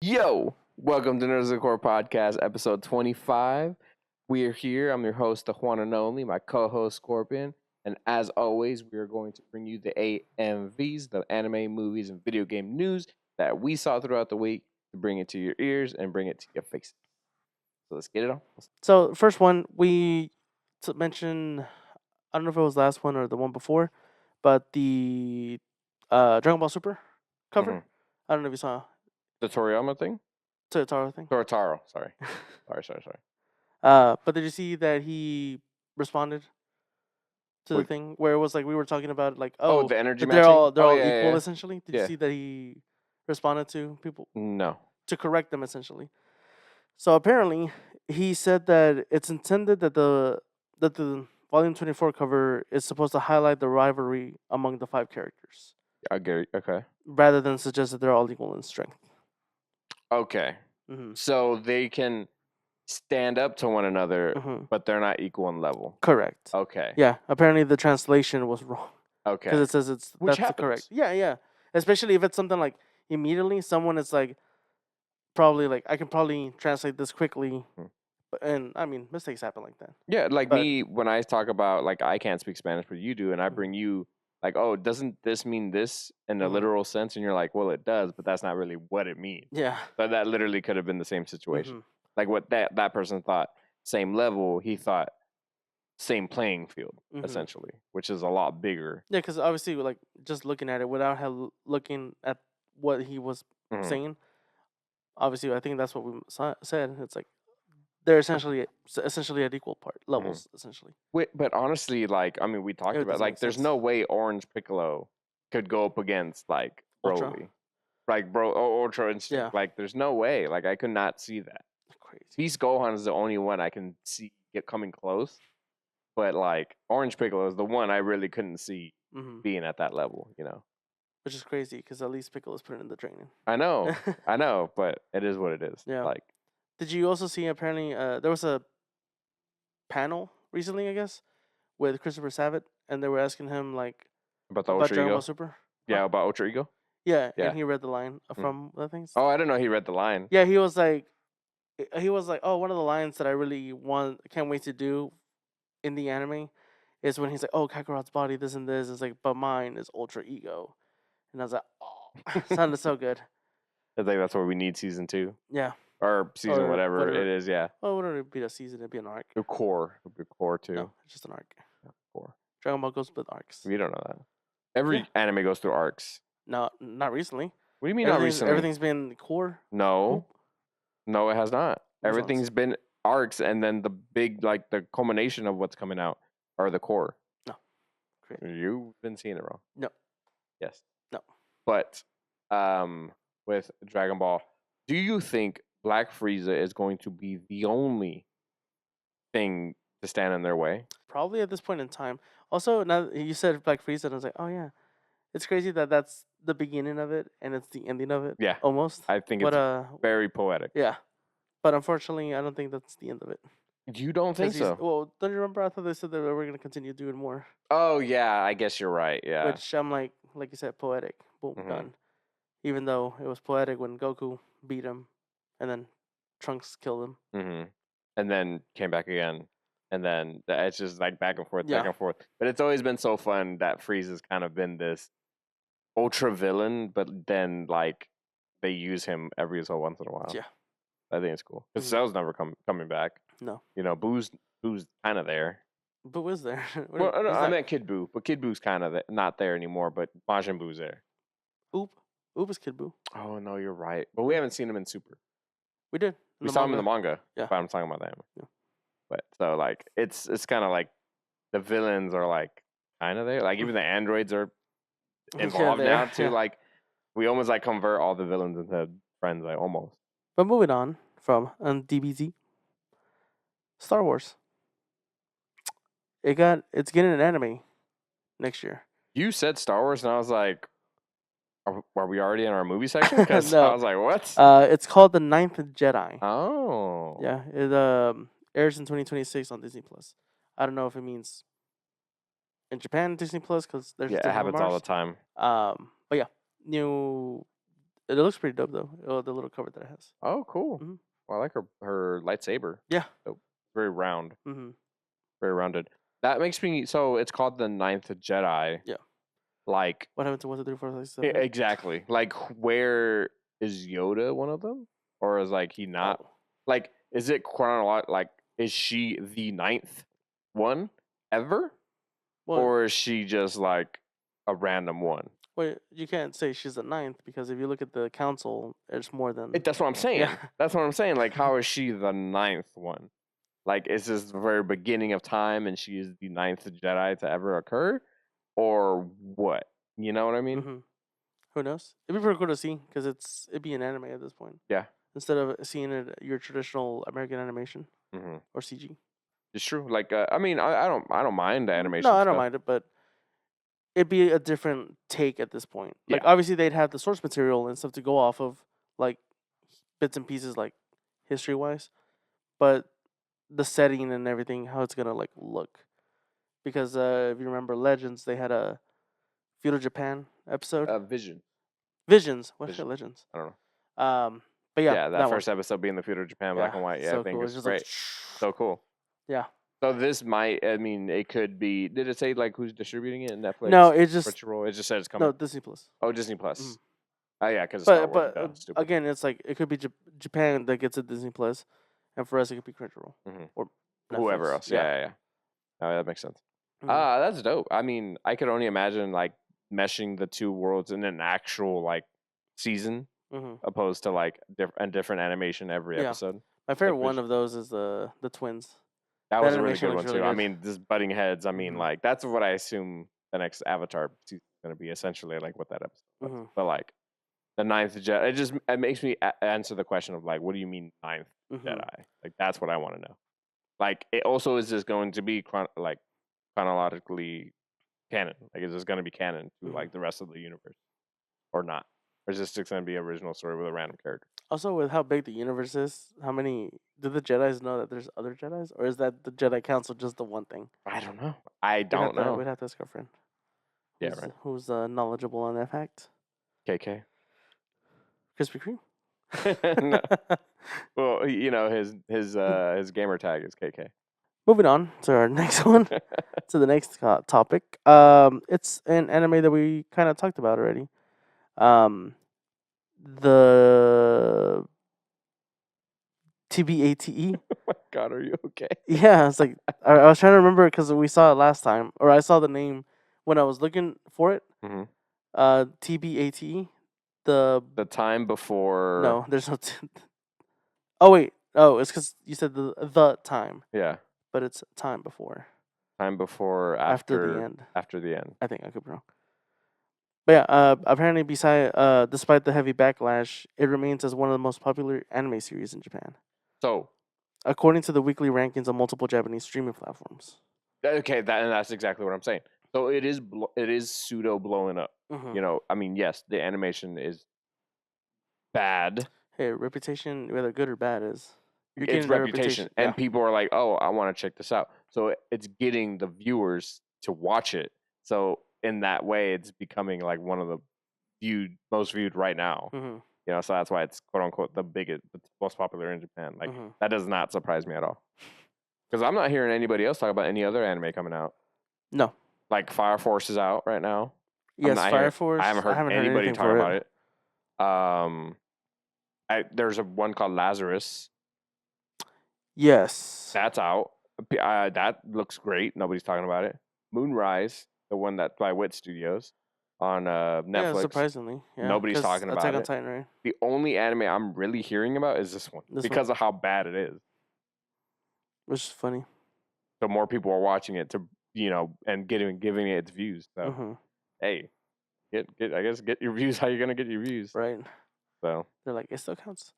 Yo, welcome to Nerds of the Core Podcast, episode 25. We are here. I'm your host, the one and only, my co-host Scorpion, and as always, we are going to bring you the AMVs, the anime, movies, and video game news that we saw throughout the week to bring it to your ears and bring it to your faces. So let's get it on. So first one we mentioned, I don't know if it was the last one or the one before, but the Dragon Ball Super cover. Mhm. I don't know if you saw The Toriyama thing? Taro thing. Torotaro, sorry. sorry. But did you see that he responded to the Wait. thing where it was like we were talking about like The energy they're matching? all Yeah, equal yeah. essentially. Did Yeah. you see that he responded to people No. to correct them essentially? So apparently he said that it's intended that the Volume 24 cover is supposed to highlight the rivalry among the 5 characters, I get it. Okay. rather than suggest that they're all equal in strength. Okay. Mm-hmm. So they can stand up to one another, Mm-hmm. but they're not equal in level. Correct. Okay. Yeah. Apparently the translation was wrong Okay. because it says Which that's the correct. happens. Yeah. Especially if it's something like immediately someone is like probably like I can probably translate this quickly, and I mean mistakes happen like that. Yeah, like But- me when I talk about like I can't speak Spanish, but you do, and I Mhm. bring you like, oh, doesn't this mean this in a Mhm. literal sense? And you're like, well, it does, but that's not really what it means. Yeah. But that literally could have been the same situation. Mhm. Like what that person thought, same level, he thought same playing field, Mhm. essentially, which is a lot bigger. Yeah, because obviously, like just looking at it without looking at what he was Mhm. saying, obviously, I think that's what we said. It's like they're essentially at equal levels, essentially. Wait, but honestly, like I mean, we talked It about doesn't like make there's sense. no way Orange Piccolo could go up against like Ultra. Broly, like Ultra Instinct. Yeah. Like there's no way. Like I could not see that. Crazy. Beast Gohan is the only one I can see get coming close, but like Orange Piccolo is the one I really couldn't see Mm-hmm. being at that level. You know, Which is crazy because at least Piccolo's put it in the training. I know, but it is what it is. Yeah. Like, Did you also see apparently there was a panel recently, I guess, with Christopher Sabat, and they were asking him like about the about Ultra Dragon Ego. Ball Super. Yeah, about Ultra Ego. Yeah, Yeah. and he read the line from the things. Oh, I didn't know he read the line. Yeah, he was like, oh, one of the lines that I really can't wait to do in the anime is when he's like, oh, Kakarot's body, this and this. It's like, but mine is Ultra Ego. And I was like, oh, sounded so good. I think that's what we need season 2 Yeah. or season Or whatever it is. Yeah, Oh, wouldn't it be a season? It'd be an arc. the core, the core too. No, it's just an arc. Core. Dragon Ball goes with arcs. You don't know that. Every anime goes through arcs. No, not recently. What do you mean not recently? Everything's been core. No, no, it has not. Which Everything's ones? been arcs, and then the big, like the culmination of what's coming out are the core. No. Great. You've been seeing it wrong. No. Yes. No. But with Dragon Ball, do you think Black Frieza is going to be the only thing to stand in their way? Probably at this point in time. Also, now that you said Black Frieza, and I was like, oh yeah, it's crazy that that's the beginning of it and it's the ending of it. Yeah. Almost. I think But it's very poetic. yeah, but unfortunately, I don't think that's the end of it. You don't think 'Cause he's- so? Well, don't you remember? I thought they said that we were gonna continue doing more. Oh yeah, I guess you're right. Yeah. Which I'm like you said, poetic. Boom, Mhm. done. Even though it was poetic when Goku beat him, and then Trunks killed him. Mm-hmm. And then came back again, and then it's just like back and forth, back Yeah. and forth. But it's always been so fun that Frieza's kind of been this ultra villain, but then like they use him every so once in a while. Yeah. I think it's cool because Mhm. Cell's never coming back. No. You know, Boo's kind of there. But was there? Well, no, I meant Kid Buu, but Kid Boo's kind of not there anymore. But Majin Buu's there. Oop is Kid Buu. Oh no, you're right. But we haven't seen him in Super. We did. We saw him in the manga. Yeah. But I'm talking about that. Yeah. But so like it's kind of like the villains are like kind of there. Like even the androids are involved there, now too. yeah. Like we almost like convert all the villains into friends. Like almost. But moving on from DBZ, Star Wars. It's getting an anime next year. You said Star Wars, and I was like, are we already in our movie section? Because No. I was like, what? It's called The Ninth Jedi. Oh. Yeah, it airs in 2026 on Disney Plus. I don't know if it means in Japan Disney Plus because there's Yeah, it happens all the time. But yeah, new It looks pretty dope though. The little cover that it has. Oh, cool. Mhm. Well, I like her lightsaber. Yeah. Dope. Very round, Mm-hmm. very rounded. That makes me so. It's called the Ninth Jedi. Yeah. Like What happened to 1, 2, 3, 4, 5, 6, 7, 8? exactly. Like where is Yoda one of them, or is like he not? Oh. Like is it chronological? Like is she the ninth one ever, Well, or is she just like a random one? wait, you can't say she's the 9th because if you look at the council, there's more than. That's what I'm saying. Yeah. That's what I'm saying. Like, how is she the ninth one? Like, is this the very beginning of time and she is the ninth Jedi to ever occur? Or what? You know what I mean? Mm-hmm. Who knows? It'd be pretty cool to see because it'd be an anime at this point Yeah. instead of seeing it your traditional American animation Mm-hmm. or CG. It's true. Like, I mean, I don't mind the animation. No, I don't stuff. mind it, but it'd be a different take at this point. Like, Yeah. obviously, they'd have the source material and stuff to go off of, like bits and pieces, like history wise, but the setting and everything, how it's gonna like look. Because if you remember Legends, they had a feudal Japan episode. Vision. Visions. What is it? Vision. Legends. I don't know. But yeah, Yeah, that that first one. episode being the feudal Japan black Yeah, and white. Yeah, so I think cool. it's Just great. like, So cool. yeah. So this might. I mean, it could be. Did it say like who's distributing it? Netflix. No, it just Crunchyroll. It just said it's coming. no Disney Plus. Oh, Disney Plus. Mhm. Oh yeah, because Star Wars. But Done. Stupid. again, it's like it could be Japan that gets a Disney Plus, and for us it could be Crunchyroll or Netflix. Whoever else. Yeah. Oh, that makes sense. Mhm. That's dope. I mean, I could only imagine like meshing the two worlds in an actual like season, Mhm. opposed to like different animation every Yeah. episode. My favorite Like one of those is the twins. That That was a really animation good one looks too. really I good. mean, just butting heads. I mean, Mhm. like that's what I assume the next Avatar season is going to be essentially like what that episode was. Mhm. But like the ninth Jedi, it makes me answer the question of like, what do you mean ninth Mhm. Jedi? Like that's what I want to know. Like it also is this going to be chronologically canon? Like is this going to be canon to Mhm. like the rest of the universe or not? Or is this just going to be an original story with a random character? Also, with how big the universe is, how many do the Jedi's know that there's other Jedi's, or is that the Jedi Council just the one thing? I don't know. I don't know. We'd have to ask our friend. Yeah, right. Who's knowledgeable on that fact? KK. Krispy Kreme. No. Well, you know his gamer tag is KK. Moving on to our next one, to the next topic. It's an anime that we kind of talked about already. The TBATE. Oh my God, are you okay? Yeah, it's like I was trying to remember because we saw it last time, or I saw the name when I was looking for it. Mhm. TBATE. The time before. No, there's no. Oh wait, it's because you said the time. Yeah. But it's time before. Time before After the end. After the end. I think I could be wrong. But yeah, apparently, despite the heavy backlash, it remains as one of the most popular anime series in Japan. So, according to the weekly rankings on multiple Japanese streaming platforms. Okay, that's exactly what I'm saying. So it is pseudo blowing up. Mhm. You know, I mean, yes, the animation is bad. Hey, reputation, whether good or bad, is It's reputation, and people are like, "Oh, I want to check this out." So it's getting the viewers to watch it. So in that way, it's becoming like one of the most viewed right now. Mhm. You know, so that's why it's quote unquote the most popular in Japan. Like Mhm. that does not surprise me at all. Because I'm not hearing anybody else talk about any other anime coming out. No. Like Fire Force is out right now. Yes, Fire Force. I haven't heard anybody talk about it. There's one called Lazarus. Yes. That's out. That looks great. Nobody's talking about it. Moonrise, the one that's by Wit Studios on Netflix. Yeah, surprisingly. Yeah, nobody's talking about Attack on it. Titan, right? The only anime I'm really hearing about is this one because of how bad it is. Which is funny. So more people are watching it and giving it its views. So hey, get your views how you're gonna get your views. Right. So they're like, it still counts.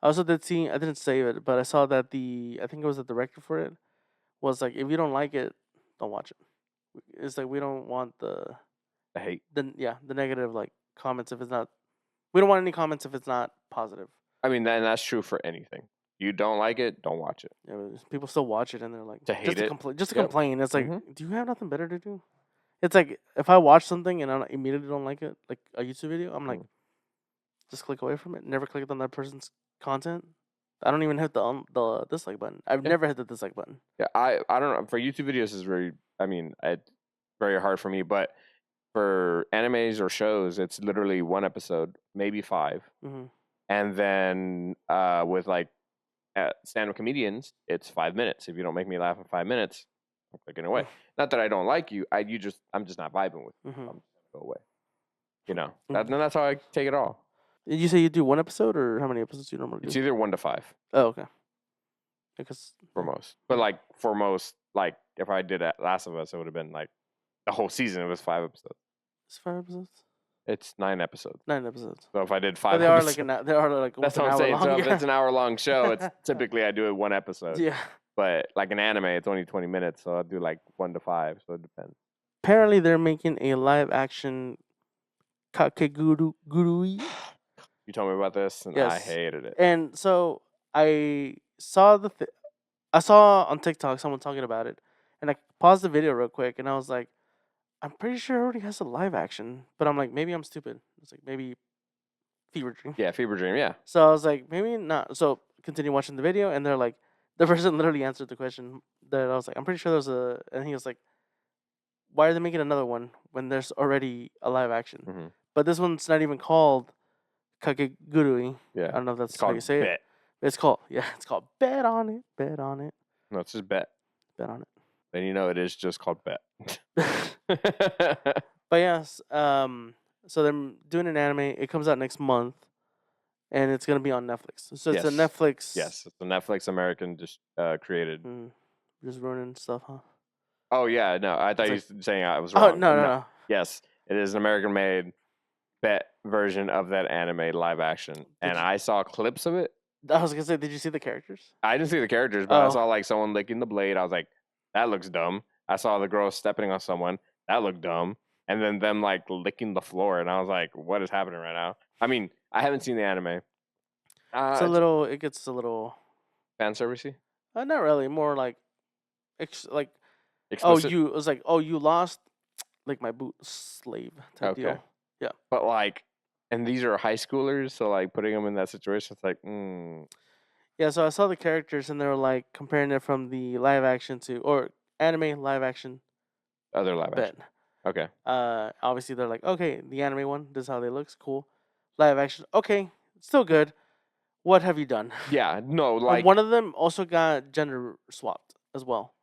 I also did see, I didn't save it, but I saw that I think it was the director for it, was like, if you don't like it, don't watch it. It's like, we don't want the hate. The negative like comments if it's not, we don't want any comments if it's not positive. I mean, that's true for anything. You don't like it, don't watch it. Yeah, people still watch it and they're like, to hate it. Just to complain. It's like, Mm-hmm. do you have nothing better to do? It's like, if I watch something and I immediately don't like it, like a YouTube video, I'm like, Just click away from it. Never clicked on that person's content. I don't even hit the dislike button. I've never hit the dislike button. Yeah, I don't know. For YouTube videos is very. I mean, it's very hard for me. But for animes or shows, it's literally one episode, maybe 5, and then with like stand-up comedians, it's 5 minutes. If you don't make me laugh in 5 minutes, I'm clicking away. Not that I don't like you. I'm just not vibing with you. I'm just gonna go away. You know, that's how I take it all. Did you say you do one episode, or how many episodes do you normally do? It's either 1 to 5. Oh, okay. Because for most, but like for most, like if I did Last of Us, it would have been like the whole season. It was 5 episodes. It's 5 episodes. It's 9 episodes. 9 episodes. So if I did 5, but they are like that's what I'm saying. So if it's an hour-long show, it's typically I do it 1 episode. Yeah. But like an anime, it's only 20 minutes, so I'll do like 1 to 5. So it depends. Apparently, they're making a live-action Kakegurui. You told me about this, and yes. I hated it. And so I saw I saw on TikTok someone talking about it, and I paused the video real quick, and I was like, I'm pretty sure it already has a live action, but I'm like, maybe I'm stupid. It's like maybe Fever Dream. Yeah, Fever Dream. Yeah. So I was like, maybe not. So continue watching the video, and they're like, the person literally answered the question that I was like, I'm pretty sure there's and he was like, why are they making another one when there's already a live action? But this one's not even called Kakegurui. Yeah. I don't know if that's how you say it. It's called Bet on It. Bet on It. No, it's just Bet. Bet on It. Then you know it is just called Bet. But yes, so they're doing an anime. It comes out next month, and it's gonna be on Netflix. So it's a Netflix. Yes, it's a Netflix American just created. Just ruining stuff, huh? Oh yeah, no, I thought you were saying I was wrong. Oh no. Yes, it is an American-made Bet version of that anime live action, and I saw clips of it. I was gonna say, did you see the characters? I didn't see the characters, but I saw like someone licking the blade. I was like, that looks dumb. I saw the girl stepping on someone. That looked dumb. And then them like licking the floor, and I was like, what is happening right now? I mean, I haven't seen the anime. It gets a little fan servicey. Not really. More like, explicit? You lost, like my boot slave type deal. Yeah. But like, and these are high schoolers, so like putting them in that situation, it's like, Yeah, so I saw the characters, and they were like comparing it from the live action or anime live action. Other live action. Okay. Obviously they're like, okay, the anime one, this is how they looks, cool. Live action, okay, still good. What have you done? Yeah, no, like one of them also got gender swapped as well,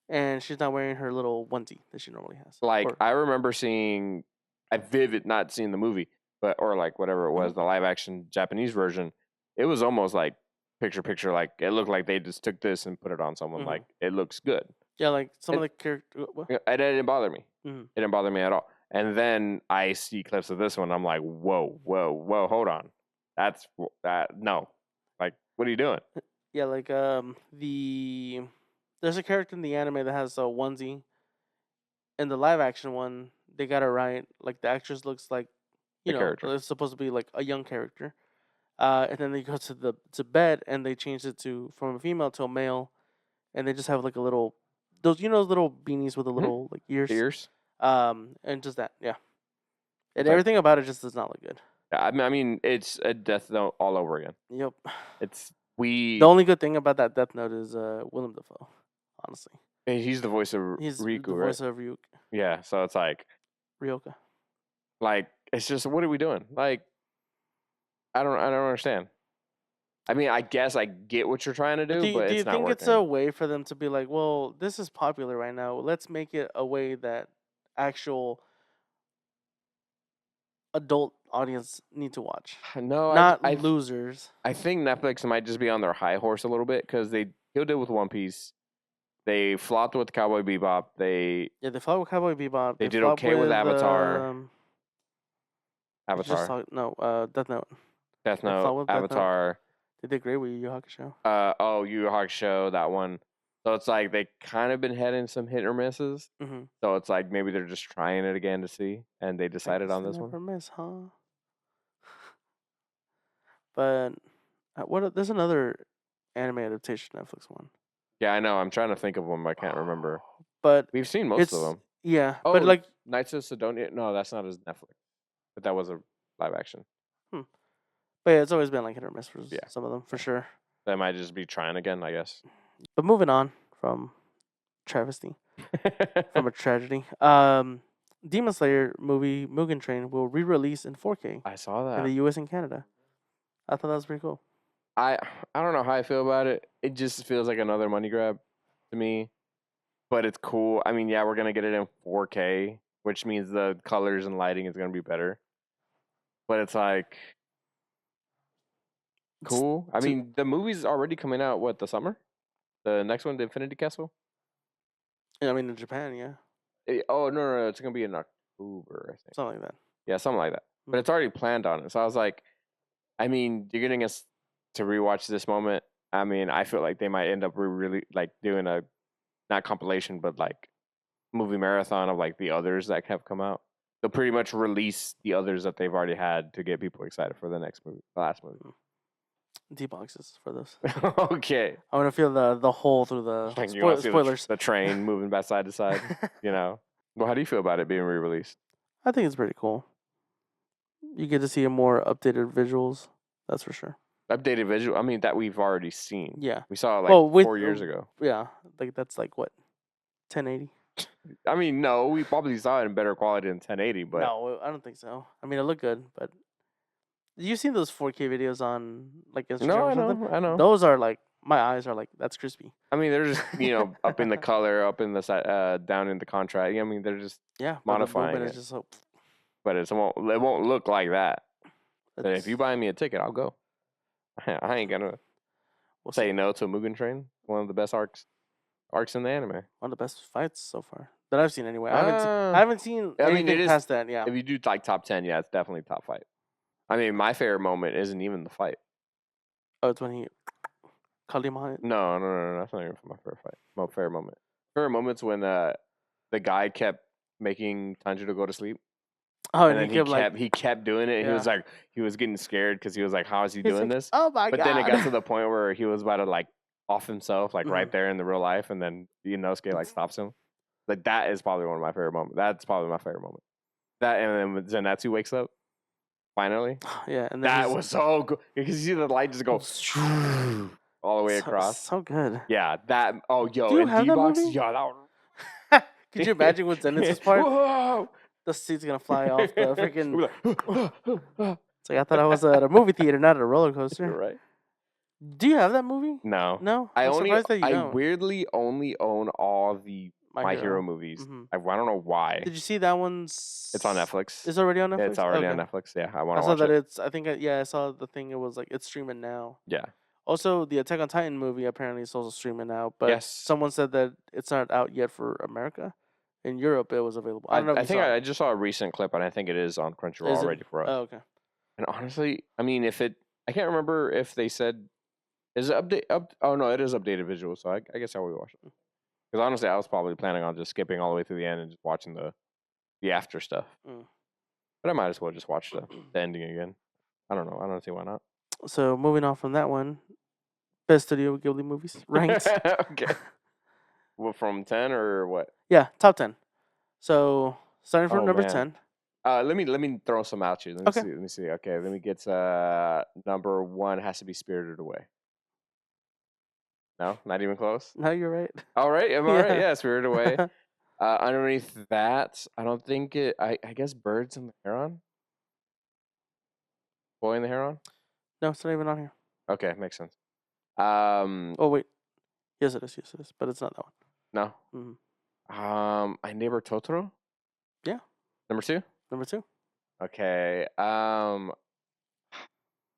and she's not wearing her little onesie that she normally has. Like I remember seeing, not seeing the movie, but or like whatever it was, the live action Japanese version. It was almost like picture. Like it looked like they just took this and put it on someone. Like it looks good. Yeah, like some of the characters. It didn't bother me. It didn't bother me at all. And then I see clips of this one. I'm like, whoa, hold on. That's no. Like, what are you doing? Yeah, like there's a character in the anime that has a onesie. In the live action one, they got it right. Like the actress looks like, character. It's supposed to be like a young character. And then they go to bed, and they change it from a female to a male, and they just have like a little those little beanies with a little like ears. Ears. And just that, yeah. And everything about it just does not look good. Yeah, I mean, it's a Death Note all over again. Yep. The only good thing about that Death Note is Willem Dafoe, honestly. He's the voice of Riku, the voice of Ryuk. Yeah, so it's like Ryoka. Like, it's just, what are we doing? Like, I don't understand. I mean, I guess I get what you're trying to do, but it's not working. Do you think it's a way for them to be like, well, this is popular right now. Let's make it a way that actual adult audience need to watch. No, not losers. I think Netflix might just be on their high horse a little bit, because they killed it with One Piece. They flopped with Cowboy Bebop. They flopped with Cowboy Bebop. They did okay with Avatar. Avatar. Death Note. Death Note. Avatar. They did great with Yu Yu Hakusho. Yu Yu Hakusho, that one. So it's like they kind of been heading some hit or misses. So it's like maybe they're just trying it again to see, and they decided on this one. Never miss, huh? But there's another anime adaptation Netflix one. Yeah, I know. I'm trying to think of them. I can't remember. But we've seen most of them. Yeah, but like Knights of Sidonia. No, that's not as Netflix. But that was a live action. But yeah, it's always been like hit or miss for Yeah. some of them, for sure. They might just be trying again, I guess. But moving on from travesty, from a tragedy. Demon Slayer movie Mugen Train will re-release in 4K I saw in that. the U.S. and Canada. I thought that was pretty cool. I don't know how I feel about it. It just feels like another money grab to me. But it's cool. I mean, yeah, we're gonna get it in 4K, which means the colors and lighting is gonna be better. But it's like cool. I mean, the movie's already coming out. What, the summer? The next one, the Infinity Castle. I mean, in Japan, yeah, Oh no, it's gonna be in October, I think. something like that. Yeah, something like that. But it's already planned on it. So I was like, I mean, you're getting us to rewatch this moment. I mean, I feel like they might end up really like doing a not compilation, but like movie marathon of like the others that have come out. They'll pretty much release the others that they've already had to get people excited for the next movie, the last movie. D-boxes for those. Okay. I want to feel the hole through the Like you want to see spoilers. the train moving back side to side, you know. Well, how do you feel about it being re-released? I think it's pretty cool. You get to see a more updated visuals. That's for sure. Updated visual. I mean, that we've already seen. Yeah. We saw it like Well, with 4 years ago. Yeah, like that's like what, 1080? I mean, no, we probably saw it in better quality than 1080, but No, I don't think so. I mean, it looked good, but you've seen those 4K videos on like Instagram no, or I something? know, I know. Those are like, my eyes are like, that's crispy. I mean, they're just up in the color, up in the down in the contrast. I mean, they're just Yeah, modifying but the movement it. is just so. But it won't look like that. But if It's- you buy me a ticket, I'll go. I ain't gonna we'll say see. no to Mugen Train. One of the best arcs in the anime. One of the best fights so far that I've seen anyway. I haven't seen I mean, anything it is past that. Yeah. if you do like top 10, yeah, it's definitely top fight. I mean, my favorite moment isn't even the fight. Oh, it's when he called him on it. No, that's not even my favorite fight. My favorite moment. Favorite moment's when the guy kept making Tanjiro go to sleep. Oh, And then he kept doing it. And Yeah. he was getting scared because he was like, how is he he's doing like, this? oh my But god. then it got to the point where he was about to like off himself, like right Mhm. there in the real life, and then Inosuke like stops him. Like that is probably one of my favorite moments. That's probably my favorite moment. That and then when Zenatsu wakes up, finally. Yeah, and then That was so good because you see the light just go all the way across. So good. Yeah, that. Oh, yo, Do you and have that D-Box, movie? yeah, that was. Could you imagine with Zenitsu's part? Whoa! The seat's gonna fly off the freaking. We're like, It's like I thought I was at a movie theater, not at a roller coaster. You're right. Do you have that movie? No, No. I I'm surprised that you I don't. weirdly only own all the My Hero movies. Mhm. I don't know why. Did you see that one's? It's on Netflix. It's already on Netflix. Yeah, it's already on Okay. Netflix. Yeah, I I want to saw watch that it. it's. I think. I saw the thing. It was like it's streaming now. Yeah. Also, the Attack on Titan movie apparently is also streaming now, but Yes. someone said that it's not out yet for America. In Europe, it was available. I don't know if I you think saw it. I just saw a recent clip, and I think it is on Crunchyroll Is it? already for us. Oh, okay. And honestly, I mean, I can't remember if they said, is it update? Oh no, it is updated visual. So I guess I will watch it. Because honestly, I was probably planning on just skipping all the way to the end and just watching the after stuff. Mm. But I might as well just watch the ending again. I don't know. I don't see why not. So moving on from that one, best Studio Ghibli movies ranked. Okay. Well, from 10 or what? Yeah, top 10. So starting from Oh, number man. 10. Let me throw some out you. Let me see. Okay, let me get number 1 has to be Spirited Away. No, not even close. No, you're right. All right, am I right? Yeah. Yeah, Spirited Away. Underneath that, I don't think it. I guess Birds and the Heron. Boy and the Heron. No, it's not even on here. Okay, makes sense. Oh wait, yes it is. Yes it is. But it's not that one. No. Mhm. My Neighbor Totoro. Yeah. Number 2. Number 2. Okay.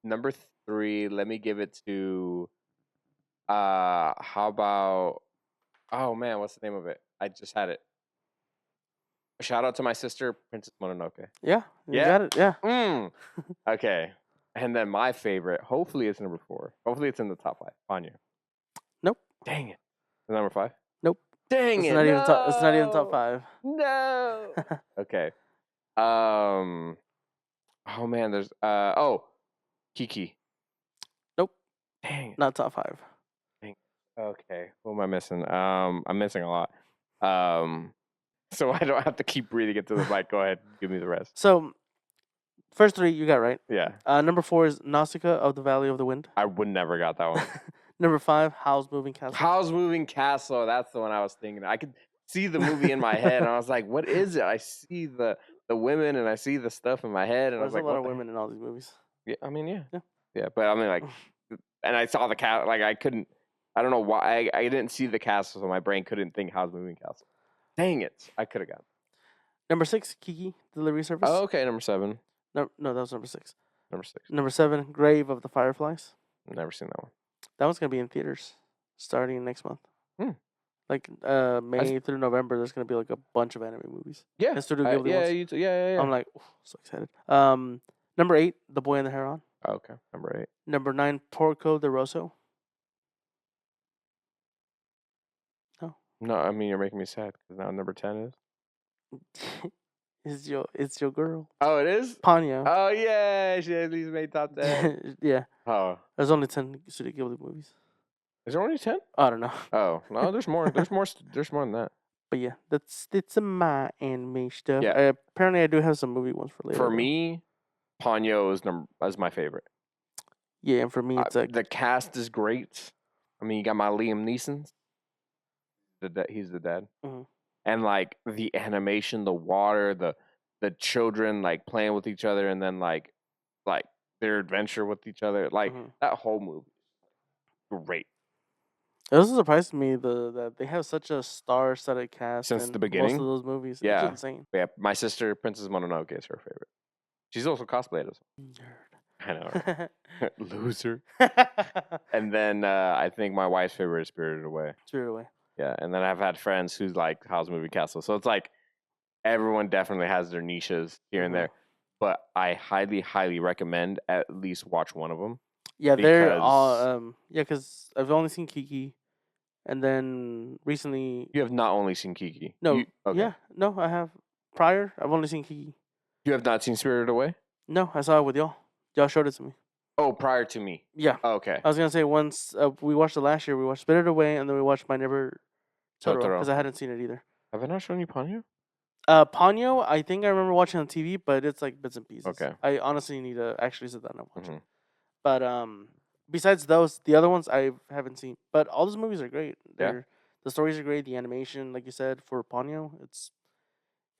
Number 3. Let me give it to. How about? Oh man, what's the name of it? I just had it. Shout out to my sister, Princess Mononoke. Yeah. You Yeah? got it. Yeah. Okay. And then my favorite, hopefully it's number 4. Hopefully it's in the top 5. Ponyo. Nope. Dang it. Is it number 5? Nope. Dang It's it. not no! even top. It's not even top 5. No. Okay. Oh man, there's Kiki. Nope. Dang it. Not top 5. Okay. What am I missing? I'm missing a lot. So I don't have to keep breathing into the mic. Go ahead. Give me the rest. So First three you got right. Yeah. Number 4 is Nausicaa of the Valley of the Wind. I would never got that one. Number 5, Howl's Moving Castle. Howl's Moving Castle. That's the one I was thinking. I could see the movie in my head, and I was like, "What is it?" I see the women, and I see the stuff in my head, and I There's was like, a lot "What of the women in all these movies. Yeah, I mean, yeah. Yeah. Yeah, but I mean, like, and I saw the cat. Like, I couldn't. I don't know why. I didn't see the castle, so my brain couldn't think Howl's Moving Castle. Dang it! I could have got. Number 6, Kiki Delivery Service. Oh, okay. Number 7. No, that was number 6. Number 6. Number 7, Grave of the Fireflies. Never seen that one. That one's gonna be in theaters starting next month. Hmm. Like May through November, there's gonna be like a bunch of anime movies. Yeah. And Studio Ghibli yeah. ones. Yeah. I'm like, so excited. Number 8, The Boy and the Heron. Oh, okay. Number 8. Number 9, Porco de Rosso. No, I mean you're making me sad because now number 10 is. It's your girl. Oh, it is. Ponyo. Oh yeah, she at least made top 10. Yeah. Oh, There's only 10 Studio Ghibli movies. is there only 10? I don't know. Oh no, there's more. There's more. There's more than that. But yeah, that's my anime stuff. Yeah. Apparently, I do have some movie ones for later. For though. me, Ponyo is my favorite. Yeah, and for me, it's like the cast is great. I mean, you got my Liam Neeson. He's the dad, Mhm. and like the animation, the water, the children like playing with each other, and then like their adventure with each other, like Mhm. that whole movie, great. It was a surprise to me that they have such a star-studded cast Since in the beginning? most of those movies. Yeah. It's insane. But yeah, my sister Princess Mononoke is her favorite. She's also cosplayed as Nerd. I know, right? Loser. And then I think my wife's favorite is Spirited Away. Spirited Away. Yeah, and then I've had friends who's like Howl's Moving Castle. So it's like everyone definitely has their niches here and Mhm. there. But I highly, highly recommend at least watch one of them. Yeah, they're all Because- yeah, because I've only seen Kiki, and then recently You have not only seen Kiki. no, Okay. yeah, no, I have prior. I've only seen Kiki. You have not seen Spirited Away? No, I saw it with y'all. Y'all showed it to me. Oh, prior to me. Yeah, Okay. I was gonna say once we watched it last year. We watched Spirited Away, and then we watched My Neighbor Totoro Totoro. because I hadn't seen it either. Have I not shown you Ponyo? Ponyo, I think I remember watching on TV, but it's like bits and pieces. Okay. I honestly need to actually sit down and watch Mhm. it. But besides those, the other ones I haven't seen. But all those movies are great. Yeah. The stories are great. The animation, like you said, for Ponyo,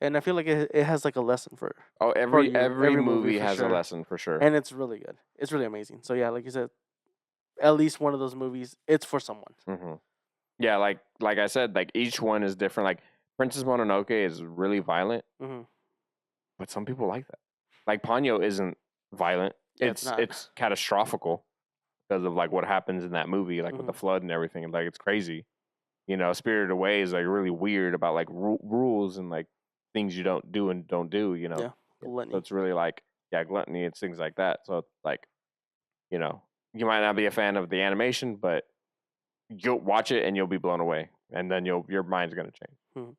and I feel like it has like a lesson for, Oh, you, every movie movie for has sure. a lesson for sure. and it's really good. It's really amazing. So yeah, like you said, at least one of those movies, it's for someone. Mm-hmm. Yeah, like I said, like each one is different. Like Princess Mononoke is really violent, Mm-hmm. but some people like that. Like Ponyo isn't violent. Yeah, it's not. It's catastrophical because of like what happens in that movie, like with the Mhm. flood and everything. And, like it's crazy. You know, Spirited Away is like really weird about like rules and like things you don't do and don't do. You know, Yeah, gluttony. so it's really like gluttony and things like that. So it's like, you know, you might not be a fan of the animation, but you'll watch it and you'll be blown away, and then your mind's gonna change. Mhm.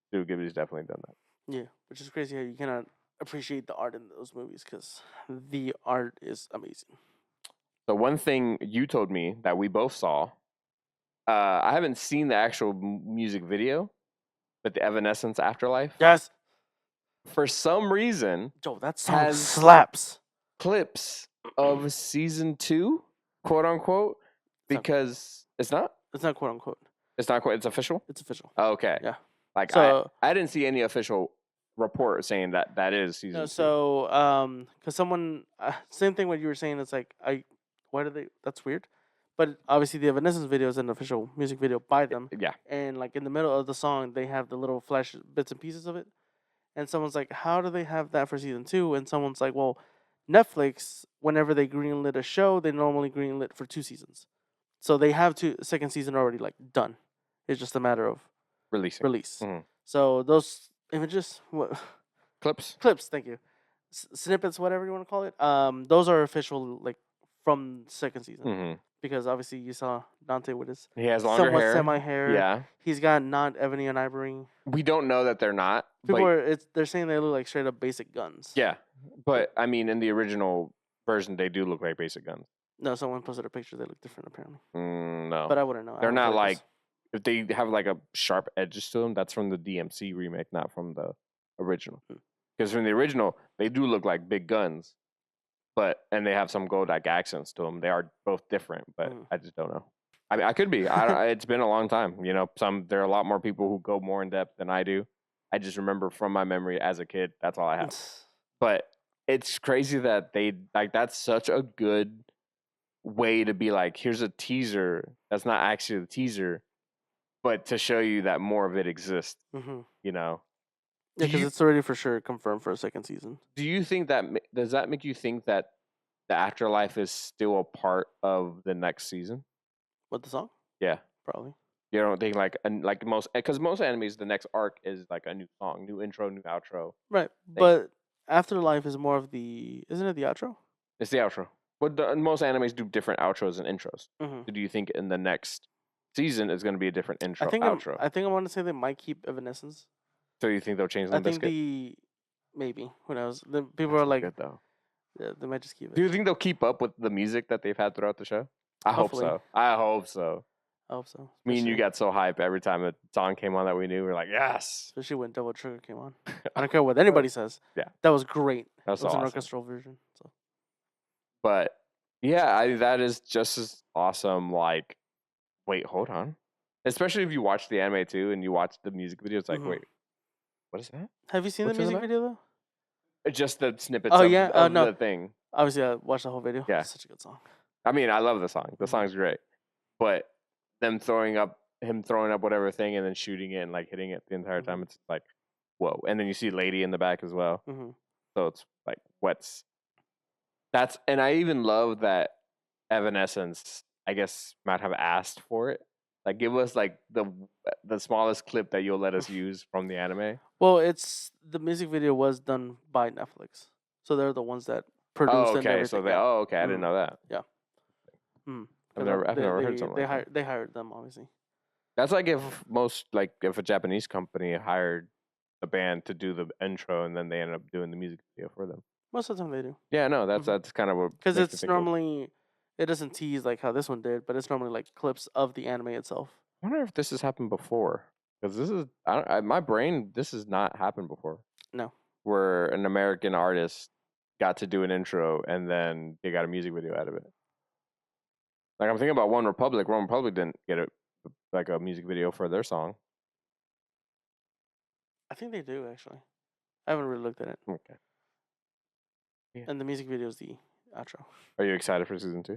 Studio Ghibli's definitely done that. Yeah, which is crazy how you cannot appreciate the art in those movies because the art is amazing. So one thing you told me that we both saw, I haven't seen the actual music video, but the Evanescence Afterlife. Yes, For some reason, Joe, that song Has- slaps. clips of season 2, quote unquote, It's not- because it's not. It's not quote unquote. It's not quite. It's official. It's official. Okay. Yeah. Like So I didn't see any official report saying that is season no, 2. so because someone same thing what you were saying. It's like why do they? That's weird. But obviously the Evanescence video is an official music video by them, Yeah. and like in the middle of the song they have the little flash bits and pieces of it, and someone's like, how do they have that for season 2? And someone's like, well, Netflix, whenever they greenlit a show, they normally greenlit for 2 seasons, so they have second season already like done. It's just a matter of Releasing. release. Mhm. So those images, Clips. clips, thank you, snippets, whatever you want to call it. Those are official, like from second season, Hmm. because obviously you saw Dante with his He has longer somewhat hair. semi hair. Yeah. He's got not ebony and ivory. We don't know that they're not. People But they're saying they look like straight up basic guns. yeah. But I mean, in the original version, they do look like basic guns. No, someone posted a picture. They look different apparently, No. but I wouldn't know. I They're don't not play like, those. if they have like a sharp edges to them, that's from the DMC remake, not from the original. Because from the original, they do look like big guns, and they have some gold like accents to them. They are both different, but I just don't know. I mean, I could be. It's been a long time. You know, there are a lot more people who go more in depth than I do. I just remember from my memory as a kid. That's all I have. But it's crazy that they like. That's such a good way to be like, here's a teaser. That's not actually the teaser, but to show you that more of it exists. You know. Yeah, because it's already for sure confirmed for a second season. Do you think that does that make you think that the afterlife is still a part of the next season? What, the song? Yeah, probably. You don't think like most, because most animes, the next arc is like a new song, new intro, new outro. Right, but Afterlife is more of the, isn't it the outro? It's the outro. But most animes do different outros and intros. So do you think in the next season is going to be a different intro, outro? I think I want to say they might keep Evanescence. So you think they'll change Limp Bizkit? Maybe, who knows? The people are like, good though. Yeah, they might just keep it. Do you think they'll keep up with the music that they've had throughout the show? I hope so. I hope so. Me and you got so hyped every time a song came on that we knew. We were like, yes. Especially when Double Trigger came on. I don't care what anybody says. Yeah, that was great. That was an awesome. orchestral version. So. But yeah, that is just as awesome. Like, wait, hold on. Especially if you watch the anime too and you watch the music video, it's like, wait, what is that? Have you seen the music video though? Just the snippets of the thing. Obviously, I watched the whole video. Yeah. It's such a good song. I mean, I love the song. The song's great. But him throwing up whatever thing and then shooting it and like hitting it the entire time, it's like, whoa. And then you see Lady in the back as well. So it's like, and I even love that Evanescence, I guess, might have asked for it. Like, give us like the smallest clip that you'll let us use from the anime. Well, the music video was done by Netflix, so they're the ones that produced it. Okay. So I didn't know that. Yeah. I've never heard something like that. They hired them, obviously. That's like if a Japanese company hired a band to do the intro and then they ended up doing the music video for them. Most of the time they do. Yeah, no, that's kind of what, because it's normally it doesn't tease like how this one did, but it's normally like clips of the anime itself. I wonder if this has happened before, because this is my brain. This has not happened before. No, where an American artist got to do an intro and then they got a music video out of it. Like, I'm thinking about One Republic. One Republic didn't get like a music video for their song. I think they do, actually. I haven't really looked at it. Okay. Yeah. And the music video is the outro. Are you excited for season 2?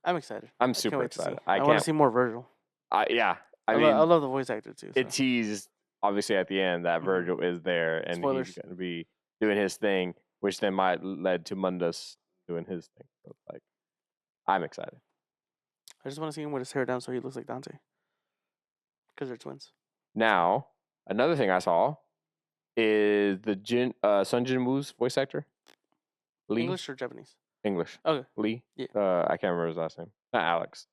I'm excited. I'm super excited. I want to see more Virgil. I mean, I love the voice actor too. So. It teased, obviously, at the end that Virgil is there and Spoilers. He's going to be doing his thing, which then might lead to Mundus doing his thing. So it's like, I'm excited. I just want to see him with his hair down so he looks like Dante. Because they're twins. Now, another thing I saw is the Sun Jin-woo's voice actor. Lee? English or Japanese? English. Okay. Lee? Yeah. I can't remember his last name. Not Alex.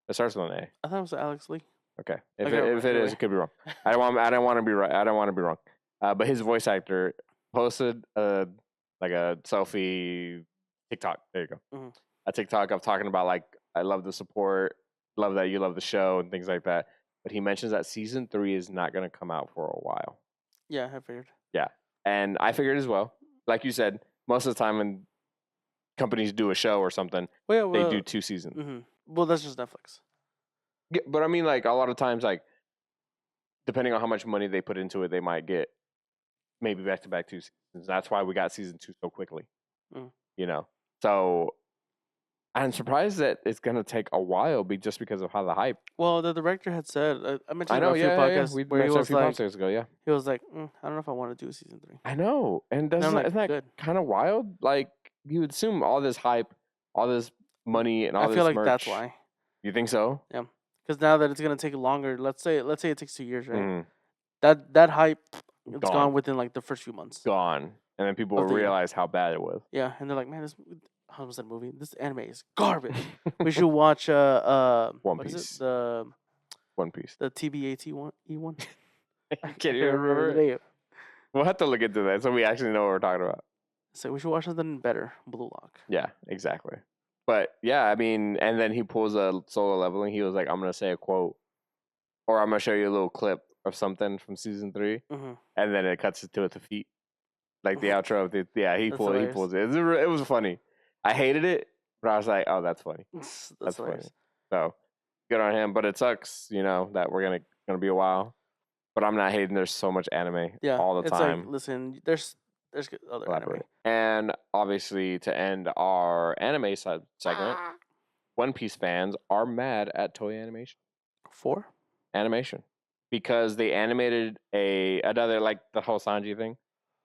It starts with an A. I thought it was Alex Lee. Okay. If it is, it could be wrong. I don't want to be right. I don't want to be wrong. But his voice actor posted like a selfie TikTok. There you go. A TikTok of talking about like, I love the support, love that you love the show and things like that. But he mentions that season 3 is not going to come out for a while. Yeah, I figured. Yeah. And I figured as well. Like you said, most of the time when companies do a show or something, they do 2 seasons. Well, that's just Netflix. Yeah, but I mean, like, a lot of times, like, depending on how much money they put into it, they might get maybe back-to-back 2 seasons. That's why we got season 2 so quickly. You know? So I'm surprised that it's going to take a while just because of how the hype. Well, the director had said, I mentioned a few podcasts where he was a few podcasts ago, yeah. He was like, I don't know if I want to do a season 3. I know. And isn't that kind of wild? Like, you would assume all this hype, all this money, and all this merch. I feel like that's why. You think so? Yeah. Because now that it's going to take longer, let's say it takes 2 years, right? That hype, it's gone within like the first few months. Gone. And then people will realize how bad it was. Yeah, and they're like, man, how was that movie? This anime is garbage. We should watch One Piece. One Piece. The TBAT one. I can't even remember it. We'll have to look into that so we actually know what we're talking about. So we should watch something better. Blue Lock. Yeah, exactly. But yeah, I mean, and then he pulls a Solo Leveling. He was like, I'm going to say a quote, or I'm going to show you a little clip of something from season 3. And then it cuts to a defeat. like the outro of the he That's he hilarious. pulls it. It was funny. I hated it, but I was like, oh, that's funny. That's That's hilarious. funny. So good on him. But it sucks, that we're gonna be a while. But I'm not hating. There's so much anime Yeah, all the it's time. like, listen, there's good other anime. Elaborate. And obviously, to end our anime segment, One Piece fans are mad at Toei Animation because they animated another, like the whole Sanji thing.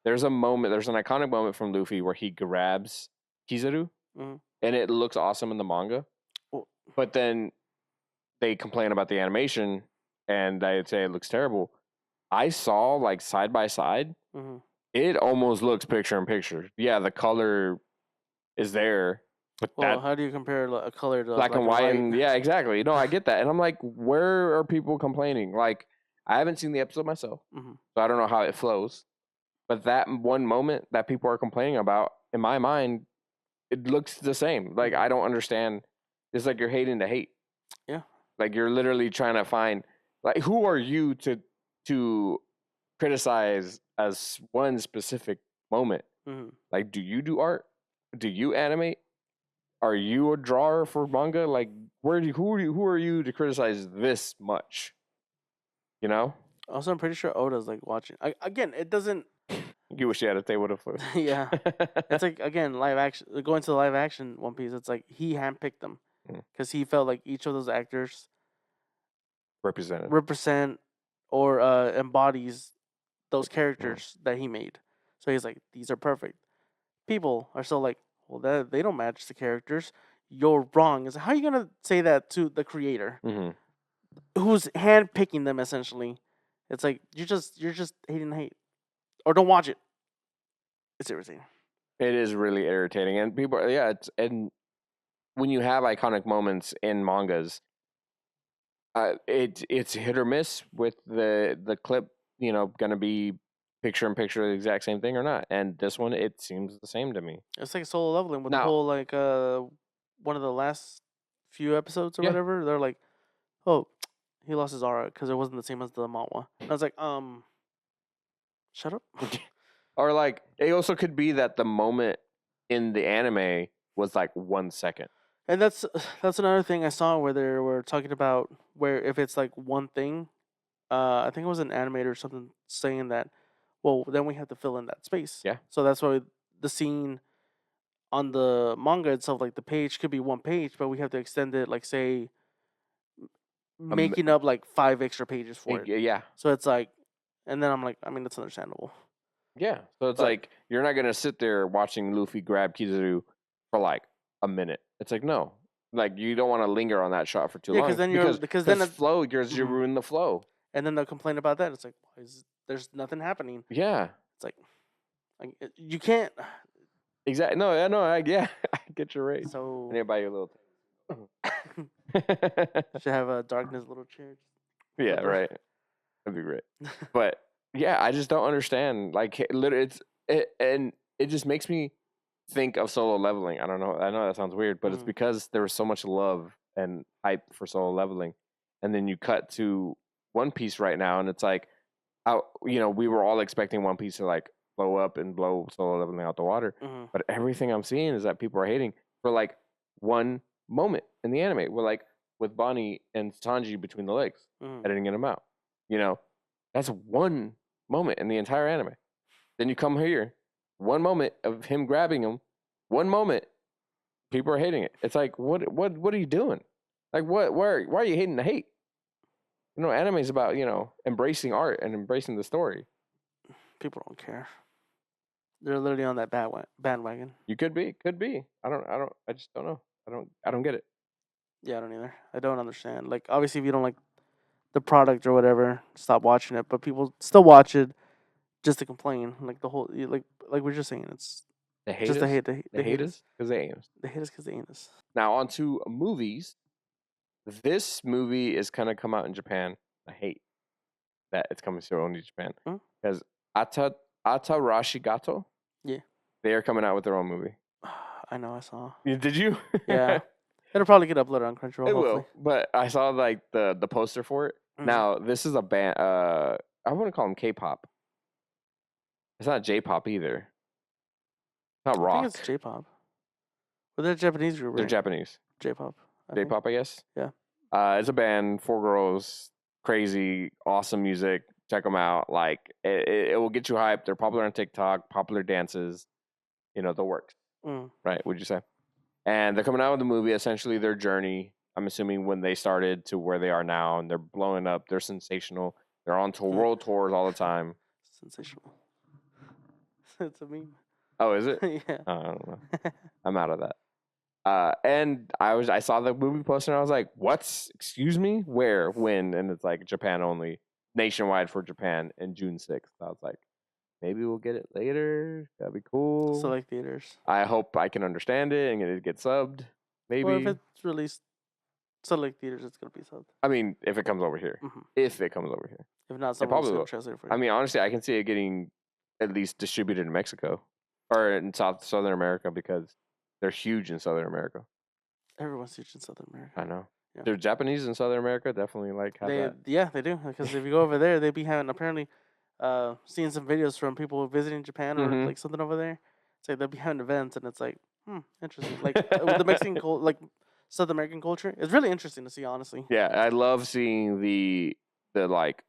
There's an iconic moment from Luffy where he grabs Kizaru, Mhm. and it looks awesome in the manga. Well- But then they complain about the animation, and they'd say it looks terrible. I saw like side by side, Mhm. it almost looks picture in picture. Yeah, the color is there, but Well, that how do you compare a color to black and white, and yeah, exactly. No, I get that, and I'm like, where are people complaining? Like, I haven't seen the episode myself, Mhm. so I don't know how it flows. But that one moment that people are complaining about, in my mind, it looks the same. Like, I don't understand. It's like you're hating to hate. Yeah. Like you're literally trying to find, like, who are you to criticize as one specific moment? Mhm. Like, do you do art? Do you animate? Are you a drawer for manga? Like, who are you to criticize this much? You know? Also, I'm pretty sure Oda's like watching. Again, it doesn't. You wish you had a table to flip. Yeah, it's like, again, live action. Going to the live action One Piece. It's like he handpicked them because he felt like each of those actors represented. represent or embodies those characters that he made. So he's like, these are perfect. People are still like, well, they don't match the characters. You're wrong. It's like, how are you gonna say that to the creator who's handpicking them essentially? It's like you're just hating the hate, or don't watch it. It's irritating. It is really irritating, and people, and when you have iconic moments in mangas, it's hit or miss with the clip, gonna be picture in picture the exact same thing or not. And this one, it seems the same to me. It's like Solo Leveling with the Now, whole like one of the last few episodes or Yeah. whatever. They're like, oh, he lost his aura because it wasn't the same as the manhwa. And I was like, shut up. or like it also could be that the moment in the anime was like 1 second. And that's another thing I saw where they were talking about where if it's like one thing, I think it was an animator or something saying that, well, then we have to fill in that space. Yeah. So that's why the scene on the manga itself, like the page could be one page, but we have to extend it, like say, making up like 5 extra pages for it. Yeah. So it's like, and then I'm like, I mean, that's understandable. Yeah. So it's like you're not gonna sit there watching Luffy grab Kizaru for like a minute. It's like, no. Like you don't want to linger on that shot for too long. Because then you're because then flow, you ruin the flow. And then they'll complain about that. It's like, there's nothing happening. Yeah. It's like you can't. Exactly. No, I get your rate. So I need to buy you a little. should have a darkness little chair. Yeah, right. That'd be great. But yeah, I just don't understand. Like, literally, and it just makes me think of Solo Leveling. I don't know. I know that sounds weird, but it's because there was so much love and hype for Solo Leveling, and then you cut to One Piece right now, and it's like, we were all expecting One Piece to like blow up and blow Solo Leveling out the water, but everything I'm seeing is that people are hating for like one moment in the anime. We're like with Bonnie and Sanji between the legs, editing them out. That's one moment in the entire anime. Then you come here, one moment of him grabbing him, one moment, people are hating it. It's like, what are you doing? Like, why are you hating the hate? Anime is about, embracing art and embracing the story. People don't care. They're literally on that bandwagon. You could be. I just don't know. I don't get it. Yeah, I don't either. I don't understand. Like, obviously, if you don't like the product or whatever, stop watching it. But people still watch it just to complain. Like the whole, like we're just saying, it's The haters. just the hate. The haters because they ain't us. The haters because they ain't us. Now on to movies. This movie is gonna come out in Japan. I hate that it's coming so only Japan because Atarashigato. Yeah, they are coming out with their own movie. I know. I saw. Did you? Yeah. It'll probably get uploaded on Crunchyroll. It hopefully. will, but I saw like the poster for it. Now this is a band. I wouldn't call them K-pop. It's not J-pop either. Not I think it's rock. J-pop. But they're a Japanese group, They're right? Japanese. J-pop. I think. J-pop, I guess. Yeah. It's a band, 4 girls, crazy, awesome music. Check them out. Like it will get you hyped. They're popular on TikTok, popular dances. You know the works, right? Would you say? And they're coming out with a movie, essentially their journey. I'm assuming when they started to where they are now, and they're blowing up. They're sensational. They're on world tours all the time. Sensational. It's a meme. Oh, is it? Yeah. I don't know. I'm out of that. And I saw the movie poster and I was like, "What's? Excuse me? Where? When?" And it's like Japan only, nationwide for Japan, in June 6th. I was like, maybe we'll get it later. That'd be cool. Select theaters. I hope I can understand it and it gets subbed. Maybe. Well, if it's released select theaters, it's gonna be subbed. I mean, if it comes over here. If it comes over here. If not, It someone's probably gonna will. translate for you. I mean, honestly, I can see it getting at least distributed in Mexico or in Southern America because they're huge in Southern America. Everyone's huge in Southern America. I know. Yeah. They're Japanese in Southern America. Definitely like have that. Yeah, they do. Because if you go over there, they be having apparently seeing some videos from people visiting Japan or like something over there. It's like they'll be having events, and it's like, interesting. Like with the Mexican like South American culture, it's really interesting to see. Honestly. Yeah, I love seeing the like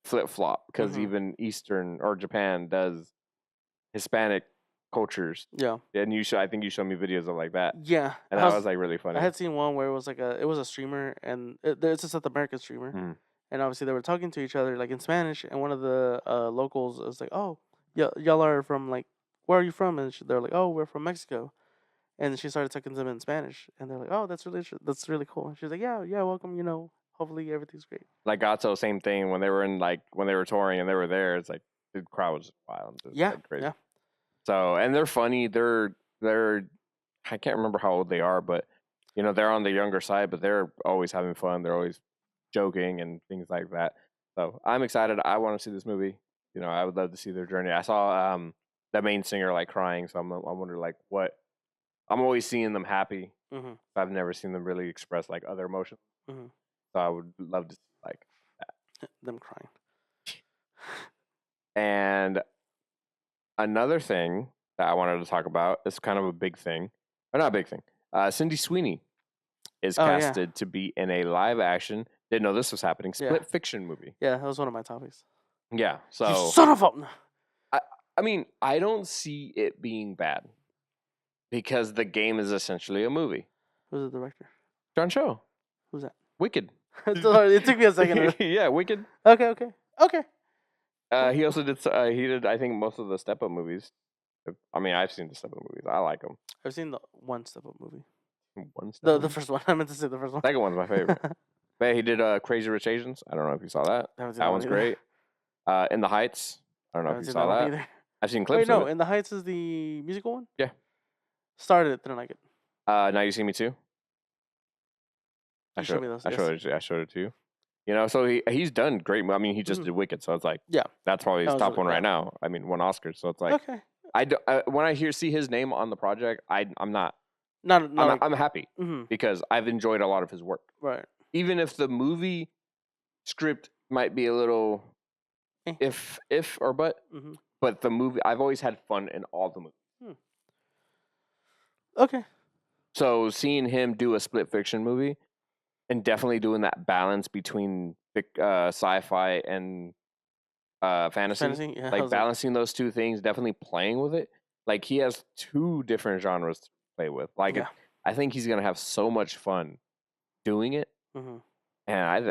flip flop because even Eastern or Japan does Hispanic cultures. Yeah. And I think you showed me videos of like that. Yeah. And that was like really funny. I had seen one where it was like it was a streamer, and it's a South American streamer, and obviously they were talking to each other like in Spanish, and one of the locals was like, "Oh, y'all are from like, where are you from?" And they're like, "Oh, we're from Mexico," and she started talking to them in Spanish, and they're like, "Oh, that's really cool." And she's like, "Yeah, welcome. Hopefully everything's great." Like Gato, same thing when they were touring and they were there. It's like the crowd was just wild. Just, yeah, like, crazy. yeah. So and they're funny. They're I can't remember how old they are, but they're on the younger side, but they're always having fun. They're always joking and things like that. So I'm excited. I want to see this movie. I would love to see their journey. I saw the main singer like crying, so I wonder like what. I'm always seeing them happy. I've never seen them really express like other emotions. So I would love to see like that. Them crying. And another thing that I wanted to talk about is kind of a big thing, or not a big thing. Cindy Sweeney is casted to be in a live action. Didn't know this was happening. Split fiction movie. Yeah, that was one of my topics. Yeah. So you son of a. I mean, I don't see it being bad because the game is essentially a movie. Who's the director? John Cho. Who's that? Wicked. It took me a second. Yeah, Wicked. Okay. He also did. He did. I think most of the Step Up movies. I mean, I've seen the Step Up movies. I like them. I've seen the one Step Up movie. One Step. The first one. I meant to say the first one. Second one's my favorite. But he did Crazy Rich Asians. I don't know if you saw that. That one's great. In the Heights. I don't know if you saw that. Either. I've seen clips. Wait, no. of it. In the Heights is the musical one. Yeah. Started it, didn't like it. Now You See Me Too. I showed it to you. So he's done great. I mean, he just did Wicked, so it's like, that's probably his top one right now. I mean, won Oscars, so it's like, okay. When I see his name on the project, I'm happy because I've enjoyed a lot of his work. Right. Even if the movie script might be a little if or but the movie, I've always had fun in all the movies. Okay. So seeing him do a split fiction movie and definitely doing that balance between sci-fi and fantasy yeah, like balancing those two things, definitely playing with it. Like he has two different genres to play with. Like I think he's gonna have so much fun doing it, and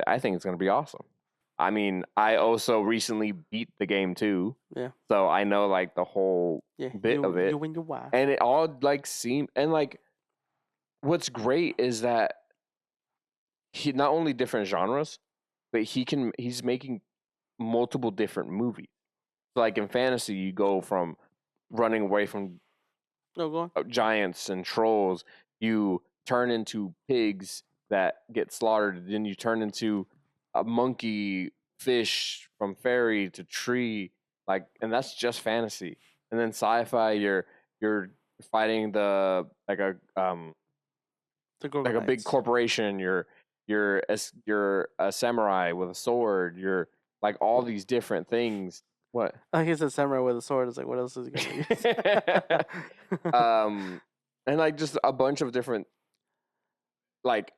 I think it's gonna be awesome. I mean, I also recently beat the game too, so I know like the whole bit of it, and it all like seemed and like what's great is that he not only different genres, but he's making multiple different movies. So like in fantasy, you go from running away from giants and trolls, you turn into pigs that get slaughtered, then you turn into a monkey, fish, from fairy to tree, like, and that's just fantasy. And then sci-fi, you're fighting a big corporation. You're a samurai with a sword. You're like all these different things, What? Like he said, samurai with a sword. It's like, what else is he gonna use? And like just a bunch of different like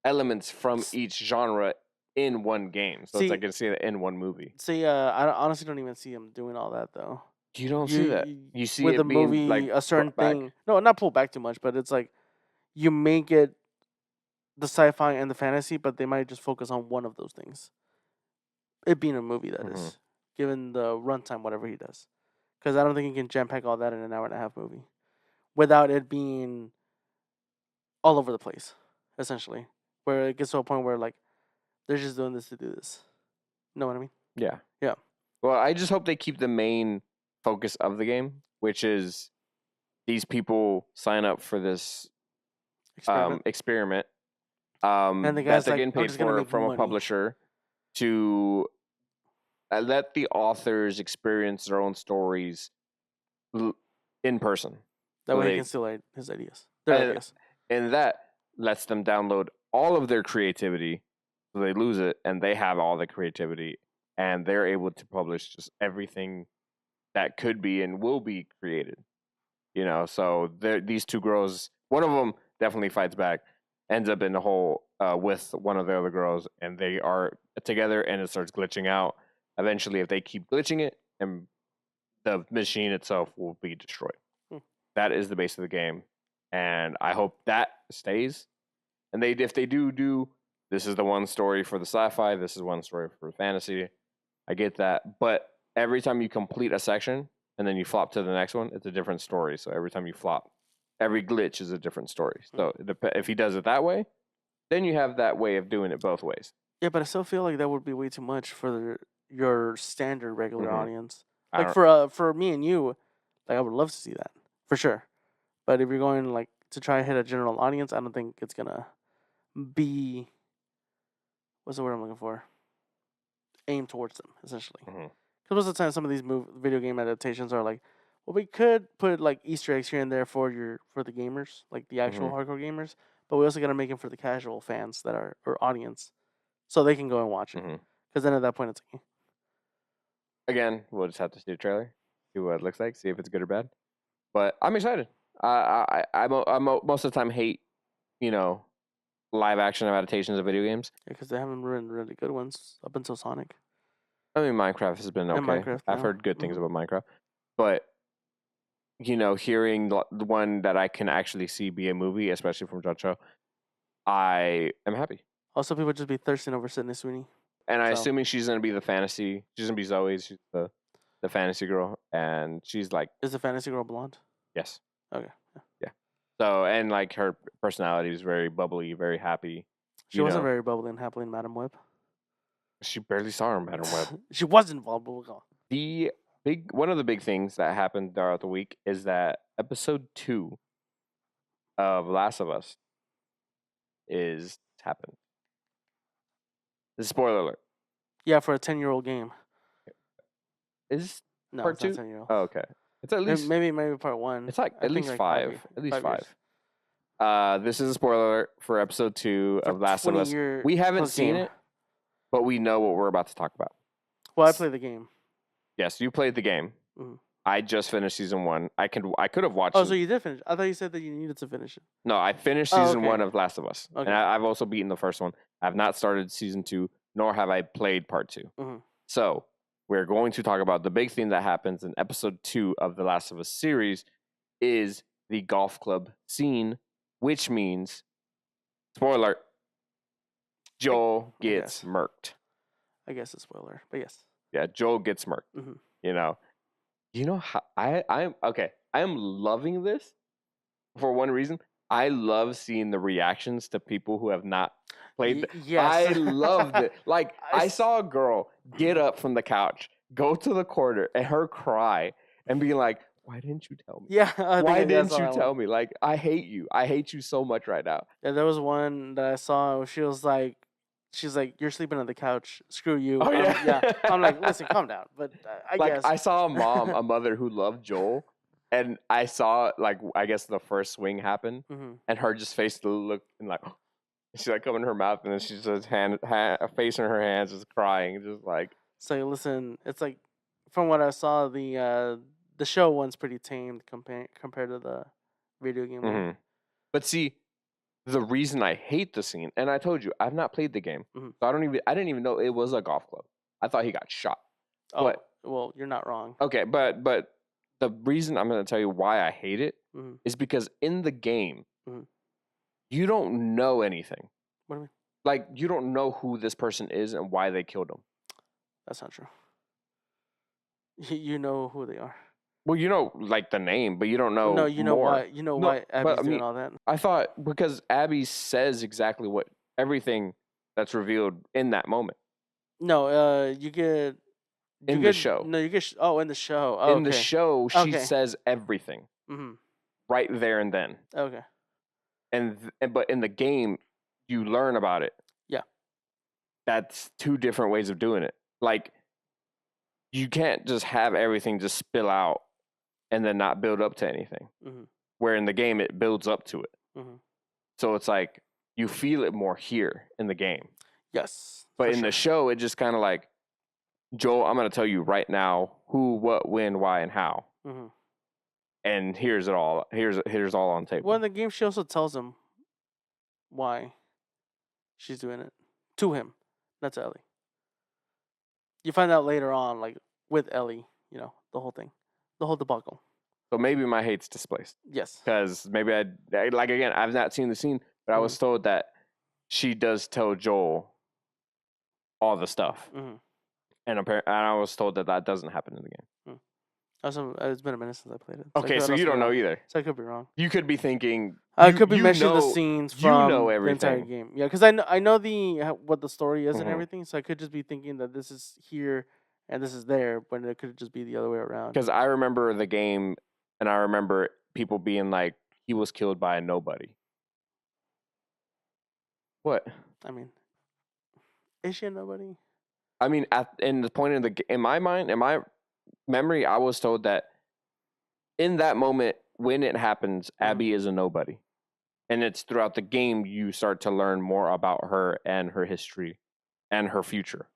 elements from each genre in one game. So it's like you see it in one movie. See, honestly don't even see him doing all that though. You don't see that. You see with it a being movie, like a certain brought back. thing. No, not pulled back too much, but it's like you make it the sci-fi and the fantasy, but they might just focus on one of those things. It being a movie, that is, given the runtime, whatever he does. Because I don't think he can jam pack all that in an hour and a half movie without it being all over the place, essentially. Where it gets to a point where like they're just doing this to do this. Know what I mean? Yeah. Yeah. Well, I just hope they keep the main focus of the game, which is these people sign up for this experiment and the that guy's they're like, getting paid for from a publisher to let the authors experience their own stories in person. That way he can steal his ideas. Their ideas. And that lets them download all of their creativity, so they lose it, and they have all the creativity, and they're able to publish just everything that could be and will be created. You know, so these two girls, one of them definitely fights back, ends up in a hole with one of the other girls, and they are together, and it starts glitching out. Eventually, if they keep glitching it, and the machine itself will be destroyed. That is the base of the game, and I hope that stays. And if they do, this is the one story for the sci-fi, this is one story for the fantasy. I get that, but every time you complete a section and then you flop to the next one, it's a different story. So every time you flop, every glitch is a different story. So if he does it that way, then you have that way of doing it both ways. Yeah, but I still feel like that would be way too much for your standard regular audience. I Like don't- for me and you, like I would love to see that for sure. But if you're going like to try and hit a general audience, I don't think it's gonna be what's the word I'm looking for? Aim towards them essentially. Because most of the time, some of these video game adaptations are like, well, we could put like Easter eggs here and there for the gamers, like the actual hardcore gamers, but we also gotta make them for the casual fans that are or audience, so they can go and watch it. Because then at that point, it's like, again, we'll just have to see the trailer, see what it looks like, see if it's good or bad. But I'm excited. I most of the time hate, live action adaptations of video games. yeah, because they haven't written really good ones up until Sonic. I mean, Minecraft has been okay. Minecraft, I've heard good things about Minecraft, but hearing the one that I can actually see be a movie, especially from JoJo, I am happy. Also, people just be thirsting over Sydney Sweeney. And I'm assuming she's gonna be the fantasy. She's gonna be Zoe. She's the fantasy girl, and she's like. Is the fantasy girl blonde? Yes. Okay. Yeah. So and like her personality is very bubbly, very happy. She wasn't very bubbly and happy in Madam Web. She barely saw her in Madam Web. She wasn't involved. One of the big things that happened throughout the week is that episode 2 of Last of Us is happened. This is spoiler alert. Yeah, for a 10-year-old game. Is no, part it's 2? Not 10-year-old. Oh, okay. It's at least maybe part 1. It's like at least like 5. At least 5. This is a spoiler alert for episode 2 of Last of Us. We haven't seen it, but we know what we're about to talk about. Well, I played the game. Yes, you played the game. I just finished season 1. I could have watched. Oh, so you did finish? I thought you said that you needed to finish it. No, I finished season 1 of Last of Us, okay. and I've also beaten the first one. I've not started season 2, nor have I played part 2. So we're going to talk about the big thing that happens in episode 2 of the Last of Us series is the golf club scene, which means, spoiler alert, Joel gets murked. I guess it's spoiler, but yes. Yeah, Joel gets murked. You know how I'm okay. I am loving this for one reason. I love seeing the reactions to people who have not played. Yes. I loved it. Like I saw a girl get up from the couch, go to the corner, and her cry and be like, "Why didn't you tell me? Yeah. Why didn't you tell me? Like I hate you. I hate you so much right now." Yeah, there was one that I saw where she's like, "You're sleeping on the couch. Screw you." Oh yeah. I'm like, listen, calm down. But I guess I saw a mother who loved Joel, and I saw I guess the first swing happen, and her just face the look and like she's like coming in her mouth, and then she's just face in her hands, just crying, just like. So listen, it's like from what I saw, the show one's pretty tamed compared to the video game one. Mhm. But see, the reason I hate the scene, and I told you I've not played the game, Mhm. so I didn't even know it was a golf club. I thought he got shot. Oh, But well, you're not wrong. okay, but the reason I'm going to tell you why I hate it Mhm. is because in the game, Mhm. you don't know anything. What do you mean? Like you don't know who this person is and why they killed him. That's not true. You know who they are. Well, you know, like the name, but you don't know No, you know more. why. You know No, why but Abby's I mean, doing all that. I thought because Abby says exactly what everything that's revealed in that moment No, you get. You in the get show. no. You get. Oh, in the show. Oh, In the okay. show, she Okay. says everything Mhm. right there and then. Okay. But in the game, you learn about it. Yeah. That's two different ways of doing it. Like you can't just have everything just spill out and then not build up to anything. Mhm. Where in the game it builds up to it. Mhm. So it's like you feel it more here in the game. Yes. But for in sure. the show, it just kind of like, Joel, I'm going to tell you right now who, what, when, why, and how. Mhm. And here's it all. Here's all on table. Well, in the game, she also tells him why she's doing it to him, not to Ellie. You find out later on, like with Ellie, the whole thing, the whole debacle. So maybe my hate's displaced Yes. because maybe like again, I've not seen the scene, but I was told that she does tell Joel all the stuff, Mm-hmm. and I was told that that doesn't happen in the game. It's been a minute since I played it. Okay, so you don't know either. So I could be wrong. You could be thinking. I could be mentioning the scenes you know from the entire everything. game. Yeah, because I know what the story is and Mhm. everything. So I could just be thinking that this is here and this is there, when it could just be the other way around. Because I remember the game, and I remember people being like, he was killed by a nobody. What? I mean, is she a nobody? I mean, in the point of in my mind, in my memory, I was told that in that moment when it happens, Abby is a nobody, and it's throughout the game you start to learn more about her and her history, and her future,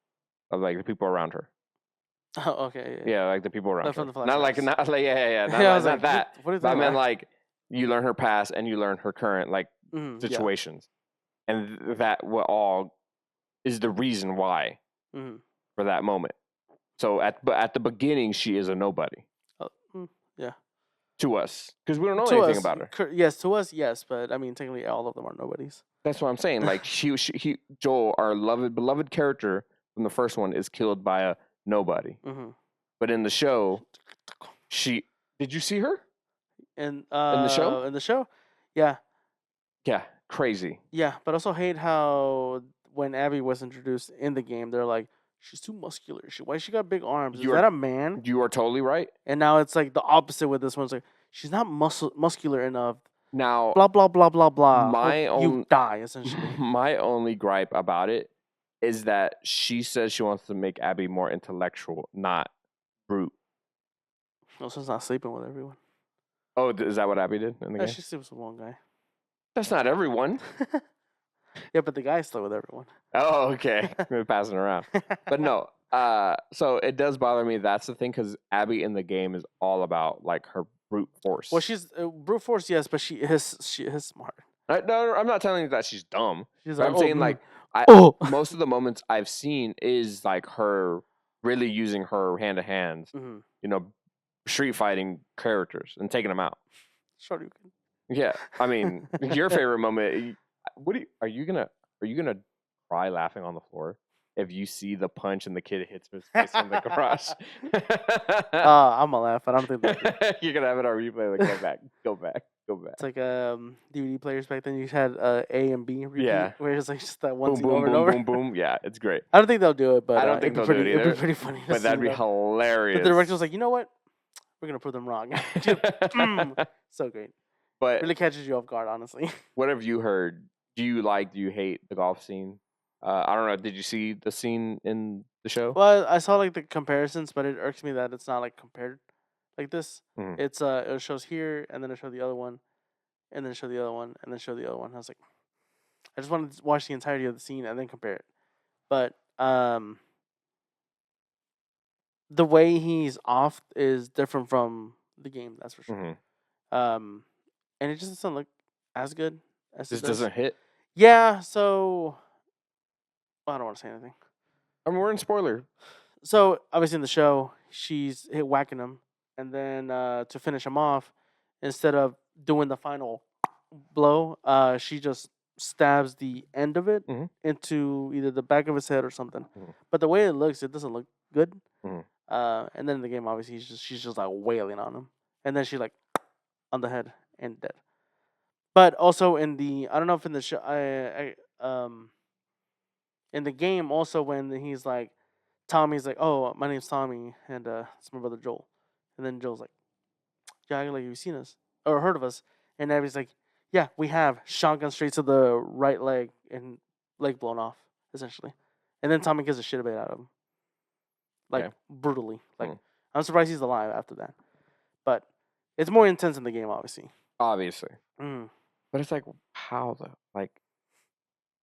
of like the people around her. Oh, okay. Yeah, like the people around From her. the Not like flashbacks. yeah, not, Yeah, I like, was not like, that. what are you But I talking meant about? like you learn her past and you learn her current like Yeah. situations, and that what all is the reason why Mhm. for that moment. So at the beginning, she is a nobody Yeah. to us because we don't know To anything us, about her. yes. To us, yes. But I mean, technically, all of them are nobodies. That's what I'm saying. Like Joel, our beloved character from the first one, is killed by a nobody. Mm-hmm. But in the show, did you see her And in the show? in the show, yeah, Yeah, crazy. yeah. But also hate how when Abby was introduced in the game, they're like, she's too muscular. Why she got big arms? Is that a man? You are totally right. And now it's like the opposite with this one. It's like she's not muscular enough. Now, Blah blah blah blah blah. my You die essentially. my only gripe about it is that she says she wants to make Abby more intellectual, not brute. Also, it's not sleeping with everyone. Oh, is that what Abby did in the Yeah, game? she sleeps with one guy. That's not everyone. Yeah, but the guy slept with everyone. Oh, okay. We're passing around. But no, so it does bother me. That's the thing, because Abby in the game is all about like her brute force. Well, she's brute force, yes, but she is smart. No, I'm not telling you that she's dumb. She's But like, I'm saying like oh. most of the moments I've seen is like her really using her hand to hand, Mhm. street fighting characters and taking them out. Shoryuken. Yeah, I mean, your favorite moment. Are you gonna cry laughing on the floor if you see the punch and the kid hits his face on the garage? I'm gonna laugh, but I don't think that. You're gonna have it on replay. Like, go back. It's like DVD players back then. You had A and B repeat, Yeah. where it's like just that one Boom, scene boom, over and boom, over. boom, boom. Yeah, it's great. I don't think they'll do it, but I don't think they'll do it It'd either. be pretty funny. But that'd be hilarious. But the director was like, you know what? We're gonna prove them wrong. So great. But Really catches you off guard, honestly. what have you heard? Do you hate the golf scene? I don't know. Did you see the scene in the show? Well, I saw like the comparisons, but it irks me that it's not like compared like this. Mhm. It's it shows here, and then it show the other one, and then show the other one, and then show the other one. I was like, I just wanted to watch the entirety of the scene and then compare it. But the way he's off is different from the game. That's for sure. Mm-hmm. And it just doesn't look as good as it Just does. doesn't hit. Yeah. So I don't want to say anything. I mean, we're in spoiler. So obviously in the show, she's hit whacking him, and then to finish him off, instead of doing the final blow, she just stabs the end of it Mhm. into either the back of his head or something. Mhm. But the way it looks, it doesn't look good. Mhm. And then in the game, obviously, she's just like wailing on him, and then she like on the head and dead. But also in the I don't know if in the show in the game also when he's like Tommy's like, oh, my name's Tommy, and it's my brother Joel. And then Joel's like, yeah, like, you've seen us or heard of us. And Abby's like, yeah, we have. Shotgun straight to the right leg and leg blown off, essentially. And then Tommy gives a shit about out of him, like Okay. brutally. Like, Mm. I'm surprised he's alive after that. But it's more intense in the game, obviously. Obviously. Mm. But it's like, how though? Like,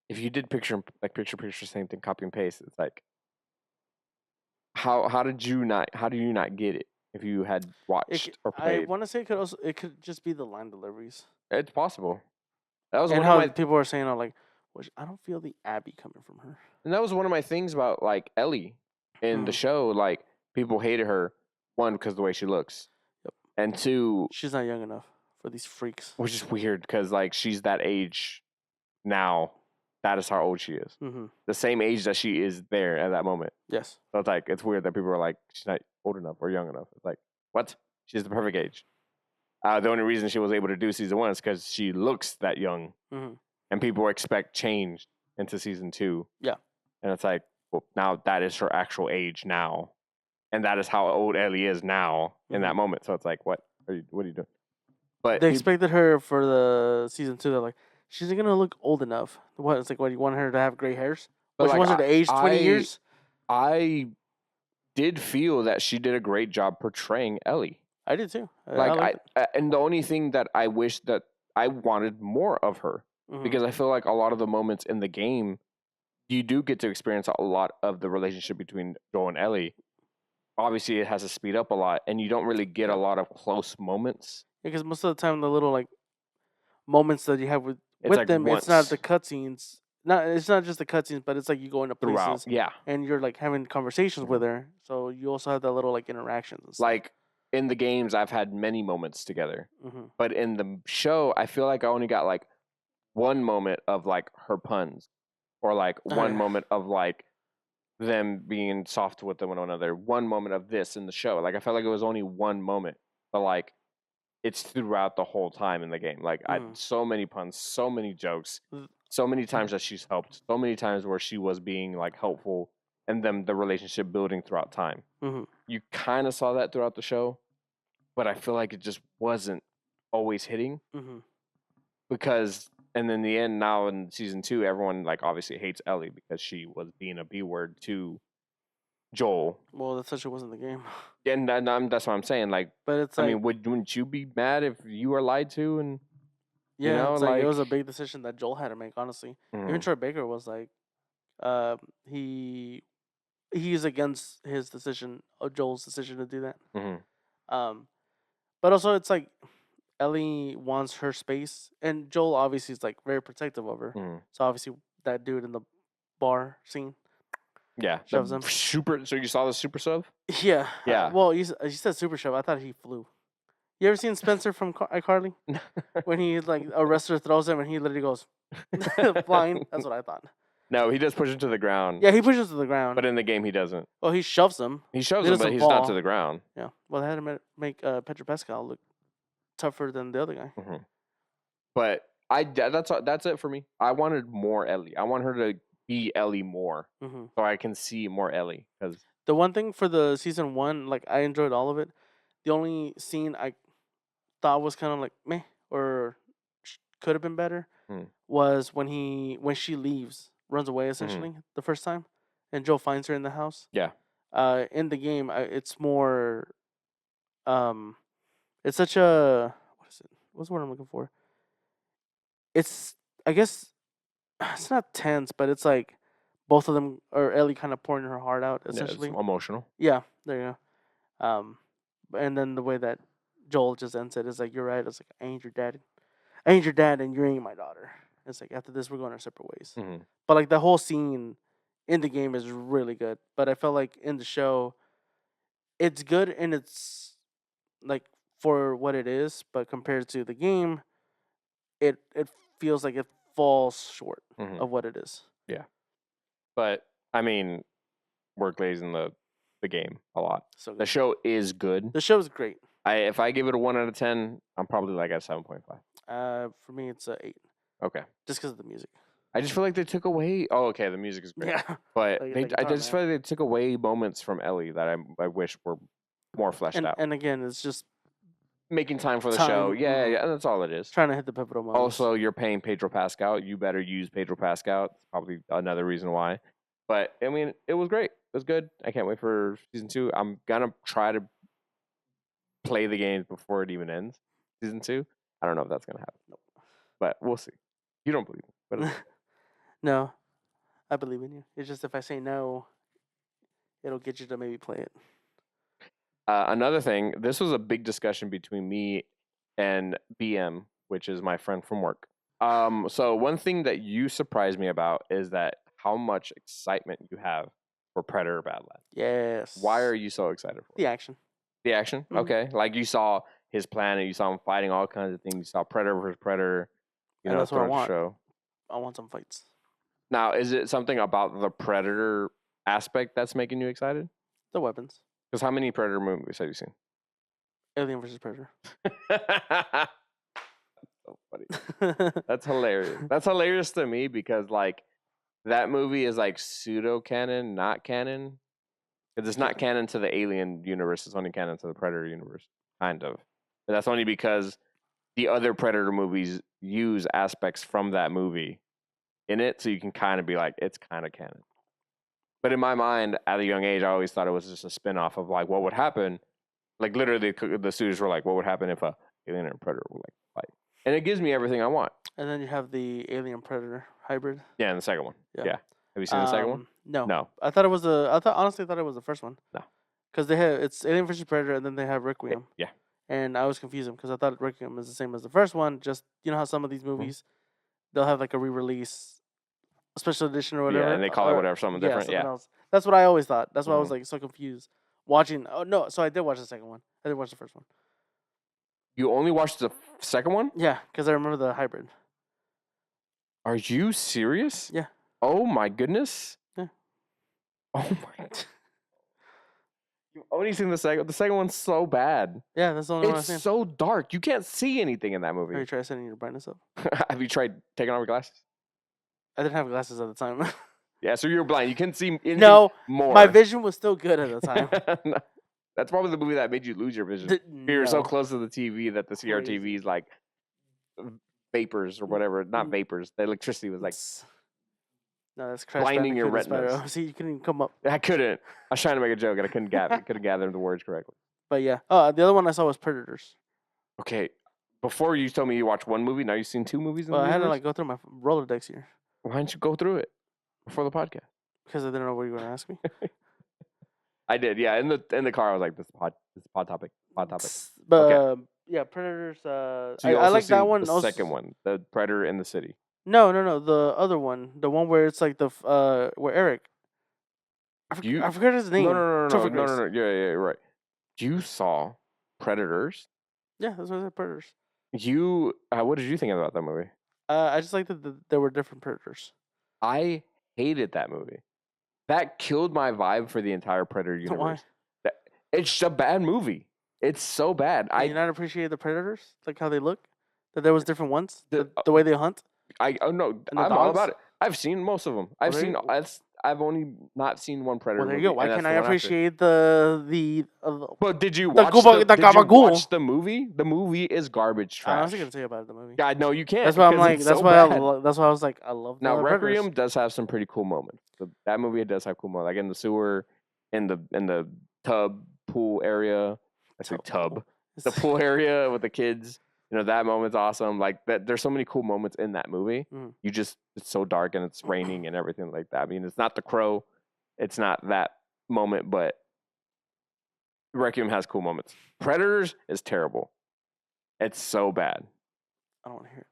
if you did picture same thing, copy and paste, it's like, how do you not get it if you had watched or I played? want to say it could just be the line deliveries It's possible. That was and one of how my people are saying, like, which I don't feel the Abby coming from her. and that was one of my things about like Ellie in the Mhm. show. Like, people hated her, one, because of the way she looks, Yep. and two, She's not young enough for these freaks. which is weird because like she's that age now. That is how old she is. Mm-hmm. The same age that she is there at that moment. Yes. So it's like, it's weird that people are like, she's not old enough or young enough. It's like, what? She's the perfect age. The only reason she was able to do season 1 is because she looks that young, Mm-hmm. and people expect change into season 2. Yeah. And it's like, well, now that is her actual age now, and that is how old Ellie is now in that moment. So it's like, what are you doing? But They expected her for the season 2. They're like, she's gonna look old enough. What? It's like, what, you want her to have gray hairs? but What, she like wants her to age 20 years? I did feel that she did a great job portraying Ellie. I did too. I Like liked it. and the only thing that I wish that I wanted more of her, Mhm. because I feel like a lot of the moments in the game, you do get to experience a lot of the relationship between Joel and Ellie. Obviously, it has to speed up a lot, and you don't really get a Yeah. lot of close moments. Because most of the time, the little like moments that you have with It's like them, it's not once the cutscenes. It's not just the cutscenes, but it's like you go into throughout. places Yeah, and you're like having conversations with her. So you also have that little like interactions and stuff. like in the games, I've had many moments together, Mm-hmm. but in the show, I feel like I only got like one moment of like her puns, or like one moment of like them being soft with one another, one moment of this in the show. Like, I felt like it was only one moment, but like it's throughout the whole time in the game. Like, I so many puns, so many jokes, so many times that she's helped, so many times where she was being like helpful, and then the relationship building throughout time. Mm-hmm. You kind of saw that throughout the show, but I feel like it just wasn't always hitting, Mm-hmm. because and then the end, now in season 2, everyone like obviously hates Ellie because she was being a B word to Joel. Well, that's such it wasn't the game. And that's what I'm saying. Like, But it's I like, mean, wouldn't you be mad if you were lied to? And yeah, it's like it like, was a big decision that Joel had to make. Honestly, even Troy Baker was like, uh, he he's against his decision, Joel's decision to do that. Um, but also it's like Ellie wants her space, and Joel obviously is like very protective of her. So obviously that dude in the bar scene, yeah, shoves the him. super. So you saw the super sub? Yeah. Yeah. Well, you said super shove. I thought he flew. You ever seen Spencer from iCarly? When he like a wrestler throws him and he literally goes flying. That's what I thought. No, he does push him to the ground. Yeah, he pushes to the ground. But in the game, he doesn't. Well, he shoves him. He shoves He him, but doesn't he's not to fall. the ground. Yeah. Well, they had to make Pedro Pascal look tougher than the other guy. But that's it for me. I wanted more Ellie. I want her to be Ellie more, so I can see more Ellie. Because the one thing for the season 1, like I enjoyed all of it. The only scene I thought was kind of like meh or could have been better was when she leaves, runs away essentially the first time, and Joel finds her in the house. Yeah. In the game, it's more, it's such a what is it? What's the word I'm looking for? It's, I guess, it's not tense, but it's like both of them, or Ellie kind of pouring her heart out, Yeah, it's essentially. emotional. Yeah, there you go. And then the way that Joel just ends it is like, you're right. It's like, I ain't your dad. I ain't your dad, and you ain't my daughter. It's like, after this, we're going our separate ways. Mhm. But like the whole scene in the game is really good. But I felt like in the show, it's good and it's like for what it is. But compared to the game, it feels like it falls short Mhm. of what it is. But I mean, we're glazing the game a lot. So The good. show is good. The show is great. If I give it a 1 out of 10, I'm probably like at 7.5. For me, it's a 8, Okay. just because of the music. I just feel like they took away. Oh, okay. The music is great, Yeah, but like they. the I guitar, just man. feel like they took away moments from Ellie that I wish were more fleshed out. And again, it's just Making time for the show. time. Yeah, yeah, that's all it is. Trying to hit the pivotal moments. Also, you're paying Pedro Pascal. You better use Pedro Pascal. It's probably another reason why. But I mean, it was great. It was good. I can't wait for season 2. I'm gonna try to play the games before it even ends. Season 2. I don't know if that's gonna happen. Nope. But we'll see. You don't believe me, but it's okay. No, I believe in you. It's just if I say no, it'll get you to maybe play it. Another thing, this was a big discussion between me and BM, which is my friend from work. So one thing that you surprised me about is that how much excitement you have for Predator Badlands. Yes. Why are you so excited for the it? action? The action? Mhm. Okay. Like you saw his planet, you saw him fighting all kinds of things. You saw Predator versus Predator, And that's what I throughout the want. show. I want some fights. Now, is it something about the Predator aspect that's making you excited? The weapons. Because how many Predator movies have you seen? Alien versus Predator. So funny. That's hilarious. That's hilarious to me because like that movie is like pseudo canon, not canon. Because it's not canon to the Alien universe. It's only canon to the Predator universe, kind of. But that's only because the other Predator movies use aspects from that movie in it, so you can kind of be like, it's kind of canon. But in my mind, at a young age, I always thought it was just a spin-off of like what would happen. Like literally, the studios were like, what would happen if a Alien and a Predator would like fight? And it gives me everything I want. And then you have the Alien Predator hybrid. Yeah, and the second one. Yeah. Yeah. Have you seen the second one? No. No. I thought it was honestly thought it was the first one. No. Because it's Alien versus Predator, and then they have Requiem. Yeah. And I was confused because I thought Requiem is the same as the first one. Just how some of these movies, they'll have like a re-release, a special edition or whatever. Yeah, and they call it whatever, something different. Something Yeah. else. That's what I always thought. That's why I was like so confused watching. Oh no! So I did watch the second one. I did watch the first one. You only watched the second one? Yeah, because I remember the hybrid. Are you serious? Yeah. Oh my goodness. Yeah. Oh my. You've only seen the second. The second one's so bad. Yeah, that's the only one I've It's seen. so dark. You can't see anything in that Have movie. you tried setting your brightness up? Have you tried taking off your glasses? I didn't have glasses at the time. Yeah, so you're blind. You can see anything No, more. my vision was still good at the time. No, that's probably the movie that made you lose your vision. You're so No. close to the TV that the CRTV Crazy. is like vapors or whatever. Not vapors. The electricity was like No, that's Crash blinding your Bandicoot and Spyro. retinas. See, you couldn't even come up. I couldn't. I was trying to make a joke and I couldn't gather the words correctly. But yeah. Oh, the other one I saw was Predators. Okay. Before you told me you watched one movie, now you've seen 2 movies in Well, the I had to universe? like go through my Rolodex here Why didn't you go through it before the podcast? because I didn't know what you were going to ask me. I did, yeah. In the car, I was like, "This is pod topic." But yeah, Predators. So you I also like that seen one. The second one, the Predator in the City. No, the other one, the one where it's like where Eric. I forgot his name. No. Yeah, right. You saw Predators. Yeah, that's what I said. Predators. What did you think about that movie? I just like that there were different Predators. I hated that movie. That killed my vibe for the entire Predator universe. Why? It's a bad movie. It's so bad. Did you not appreciate the Predators? Like how they look? That there was different ones? The way they hunt? No, the I'm all dogs? about it. I've seen most of them. I've only not seen one Predator Well, there you movie. go. Why and can't that's I the one after. appreciate the But did you the watch Gabagool? did you watch the movie? The movie is garbage I trash. was going to tell you about the movie. God, no, you can't. That's why I'm like. It's That's so why bad. that's why I was like, I love the Now, Predators. Requiem does have some pretty cool moments. That movie does have cool moments, like in the sewer, in the tub pool area. I say tub. The pool area with the kids. You know, that moment's awesome. Like that, there's so many cool moments in that movie. Mhm. It's so dark and it's raining and everything like that. I mean, it's not The Crow, it's not that moment, but Requiem has cool moments. Predators is terrible. It's so bad. I don't want to hear it.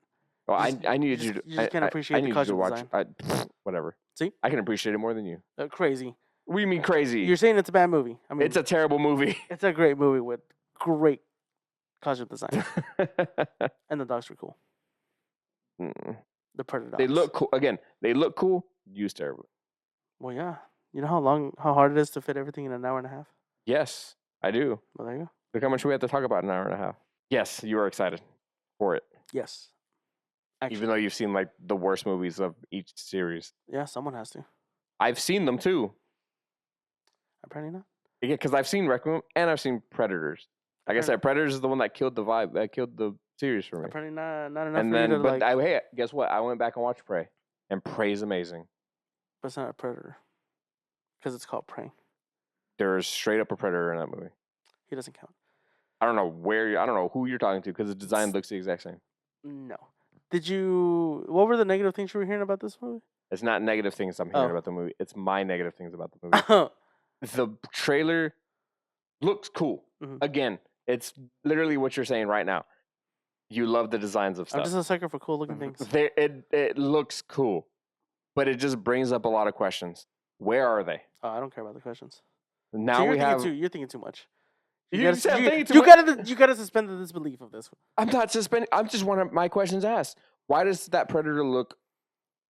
Well, You I needed just, you to. you just can't I appreciate the needed you to costume watch. design. Whatever. See? I can appreciate it more than you. Crazy. What do you mean crazy? You're saying it's a bad movie. I mean, It's a terrible movie. it's a great movie with great costume design. And the dogs were cool. Mm. The Predator dogs. They look cool. Again, they look cool. Used terribly. Well, yeah. You know how hard it is to fit everything in an hour and a half? Yes, I do. Well, there you go. Look how much we have to talk about in an hour and a half. Yes, you are excited for it. Yes. Actually, Even though you've seen like the worst movies of each series. yeah, someone has to. I've seen them too. Apparently not. Yeah, because I've seen Requiem and I've seen Predators. Like I said, Predators is the one that killed the vibe, that killed the series for me. Apparently not enough And for you to then, but like. hey, guess what? I went back and watched Prey, and Prey's amazing. But it's not a Predator. Because it's called Prey. There's straight up a Predator in that movie. He doesn't count. I don't know who you're talking to because the design looks the exact same. No. What were the negative things you were hearing about this movie? It's not negative things I'm hearing about the movie. It's my negative things about the movie. The trailer looks cool. Mhm. Again, it's literally what you're saying right now. You love the designs of stuff. I'm just a sucker for cool looking things. It looks cool, but it just brings up a lot of questions. Where are they? Oh, I don't care about the questions. Now So you're thinking too much. You gotta suspend the disbelief of this. I'm not suspending. I'm just wanting my questions asked. Why does that Predator look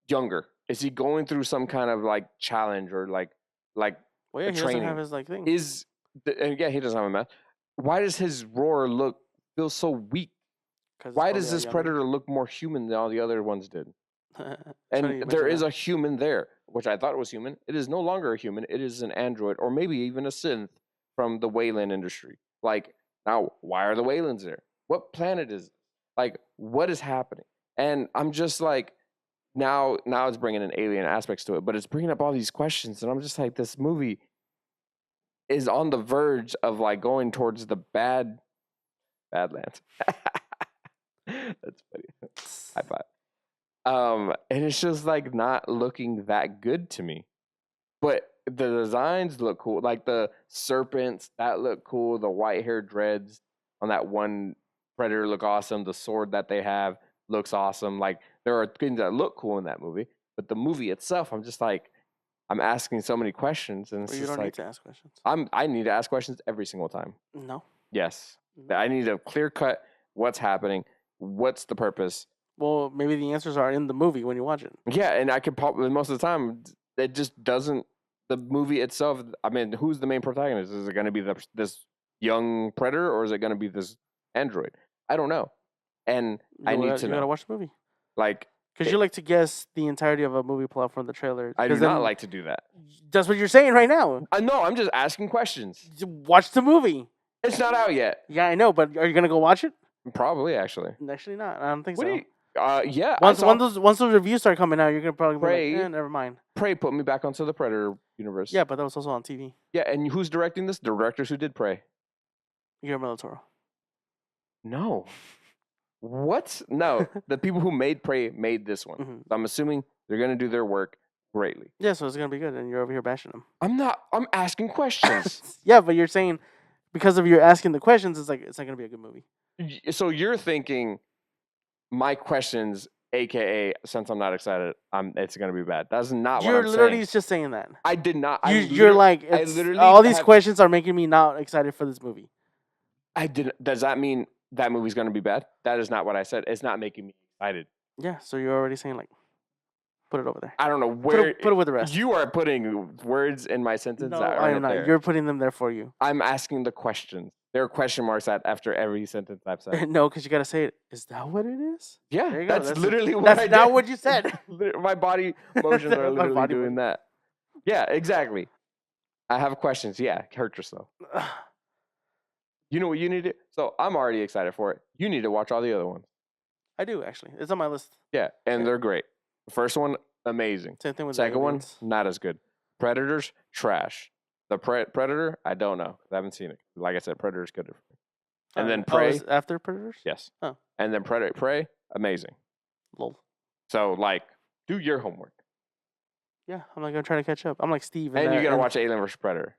younger? Is he going through some kind of like challenge or like Well, yeah, he training? doesn't have his like thing. And yeah, he doesn't have a mask. Why does his roar feel so weak? Why does this Predator look more human than all the other ones did? And there is a human there, which I thought was human. It is no longer a human. It is an android or maybe even a synth from the Wayland industry. Like, now, why are the Waylands there? What planet is it? Like, what is happening? And I'm just like, now it's bringing in alien aspects to it, but it's bringing up all these questions. And I'm just like, this movie is on the verge of like going towards the Badlands. That's funny. High five. And it's just like not looking that good to me. But the designs look cool. Like the serpents, that look cool. The white hair dreads on that one Predator look awesome. The sword that they have looks awesome. Like there are things that look cool in that movie. But the movie itself, I'm just like, I'm asking so many questions. And it's you just don't like, need to ask questions. I need to ask questions every single time. No. Yes. I need a clear cut what's happening. What's the purpose? Well, maybe the answers are in the movie when you watch it. Yeah, and I could probably most of the time it just doesn't. The movie itself. I mean, who's the main protagonist? Is it going to be this young predator or is it going to be this android? I don't know, and I need to know. You gotta watch the movie. Like, because you like to guess the entirety of a movie plot from the trailer. I do not like to do that. That's what you're saying right now. I know. I'm just asking questions. Watch the movie. It's not out yet. Yeah, I know, but are you gonna go watch it? Probably, actually. Actually, not. I don't think What so. do you, yeah. Once those reviews start coming out, you're gonna probably Prey, be like, never mind. Prey put me back onto the Predator universe. Yeah, but that was also on TV. Yeah, and who's directing this? The directors who did Prey. Guillermo del Toro. No. What? No. The people who made Prey made this one. Mm-hmm. So I'm assuming they're gonna do their work greatly. Yeah, so it's gonna be good, and you're over here bashing them. I'm not. I'm asking questions. Yeah, but you're saying because of your asking the questions, it's like it's not gonna be a good movie. So you're thinking my questions, aka since I'm not excited, it's gonna be bad. That's not what I'm saying. You're literally just saying that. I did not. You're like, all these questions are making me not excited for this movie. I didn't. Does that mean that movie's gonna be bad? That is not what I said. It's not making me excited. Yeah, so you're already saying like, put it over there. I don't know where. Put it with the rest. You are putting words in my sentence. No, that I am not. there. You're putting them there for you. I'm asking the questions. There are question marks after every sentence I've said. No, because you gotta say it. Is that what it is? Yeah, that's literally what that's I did. not what you said. My body motions are literally body doing that. Yeah, exactly. I have questions. Yeah, hurt yourself. You know what you need to. So I'm already excited for it. You need to watch all the other ones. I do actually. It's on my list. Yeah, and they're great. The first one, amazing. Same thing with second one, not as good. Predators, trash. The Predator, I don't know. I haven't seen it. Like I said, Predator's good. And then Oh, Prey. is it after Predators? Yes. Oh. And then Prey, amazing. Lol. So like, do your homework. Yeah, I'm like gonna try to catch up. I'm like Steve. And you gotta watch Alien vs Predator.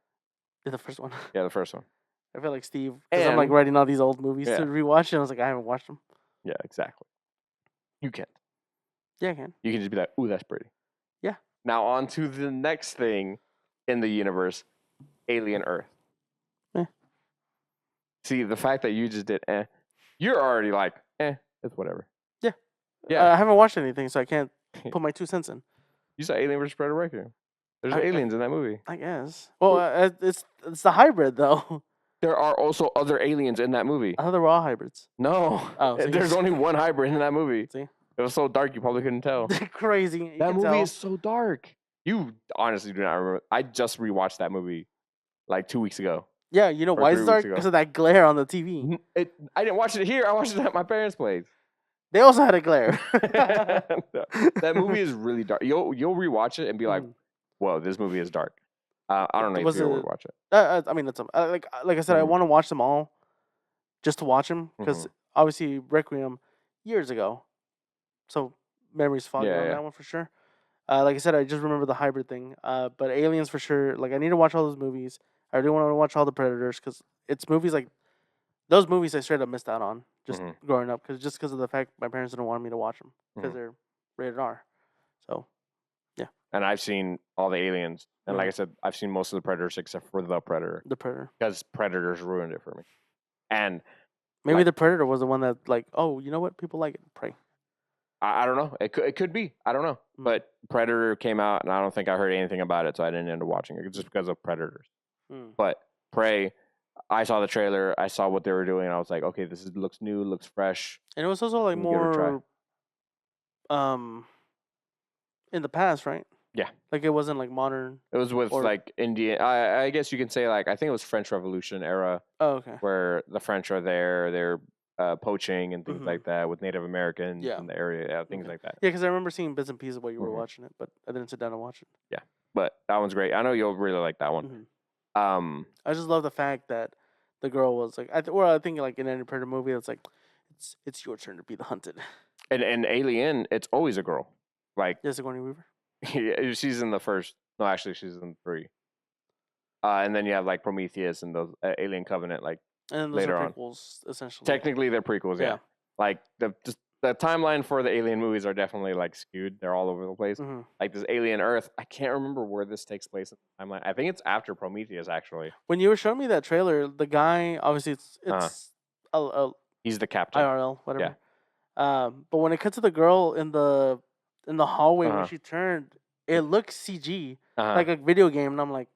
the first one. Yeah, the first one. I feel like Steve because I'm like And- writing all these old movies Yeah. to rewatch, and I was like, I haven't watched them. Yeah, exactly. You can't. Yeah, I can. You can just be like, ooh, that's pretty. Yeah. Now on to the next thing in the universe, Alien Earth. Eh. See, the fact that you just did you're already like, it's whatever. Yeah. Yeah. I haven't watched anything, so I can't put my 2 cents in. You saw Alien vs Predator right here. There's aliens in that movie. I guess. Well, it's the hybrid though. There are also other aliens in that movie. I thought they were all hybrids. No. Oh, so There's only one hybrid in that movie. See? It was so dark you probably couldn't tell. Crazy. You That can movie tell. is so dark. You honestly do not remember. I just rewatched that movie like 2 weeks ago. Yeah, you know or why 3 it's dark? weeks ago. Because of that glare on the TV. I didn't watch it here. I watched it at my parents' place. They also had a glare. That movie is really dark. You'll rewatch it and be like, "Whoa, this movie is dark." I don't know if you'll rewatch it. I mean, that's like I said, I want to watch them all, just to watch them because obviously Requiem years ago, so memories foggy on that one for sure. Like I said, I just remember the hybrid thing. But Aliens for sure. Like I need to watch all those movies. I do want to watch all the Predators because it's movies like those movies I straight up missed out on just growing up because of the fact my parents didn't want me to watch them because they're rated R. So, yeah. And I've seen all the Aliens, and like I said, I've seen most of the Predators except for the Predator. The Predator. Because Predators ruined it for me. And maybe the Predator was the one that like, oh, you know what, people like it. Prey. I don't know. It could be. I don't know. But Predator came out, and I don't think I heard anything about it, so I didn't end up watching it just because of Predators. But Prey, I saw the trailer. I saw what they were doing, and I was like, okay, looks new, looks fresh. And it was also like more, in the past, right? Yeah. Like it wasn't like modern. It was with like Indian. I guess you can say like I think it was French Revolution era. Oh, okay. Where the French are there, they're poaching and things like that with Native Americans in the area, things like that. Yeah, because I remember seeing bits and pieces while you were watching it, but I didn't sit down and watch it. Yeah, but that one's great. I know you'll really like that one. I just love the fact that the girl was like, I think like in any Predator movie, it's like, it's your turn to be the hunted. And Alien, it's always a girl. Like Sigourney Weaver. Yeah, she's in the first. No, actually, she's in 3. And then you have like Prometheus and those Alien Covenant, like and those later are on. Prequels, essentially. Technically, they're prequels. Yeah. Like the timeline for the Alien movies are definitely like skewed. They're all over the place. Like this Alien Earth, I can't remember where this takes place in the timeline. I think it's after Prometheus, actually. When you were showing me that trailer, the guy obviously it's he's the captain. IRL, whatever. Yeah. But when it cut to the girl in the hallway when she turned, it looks CG like a video game, and I'm like,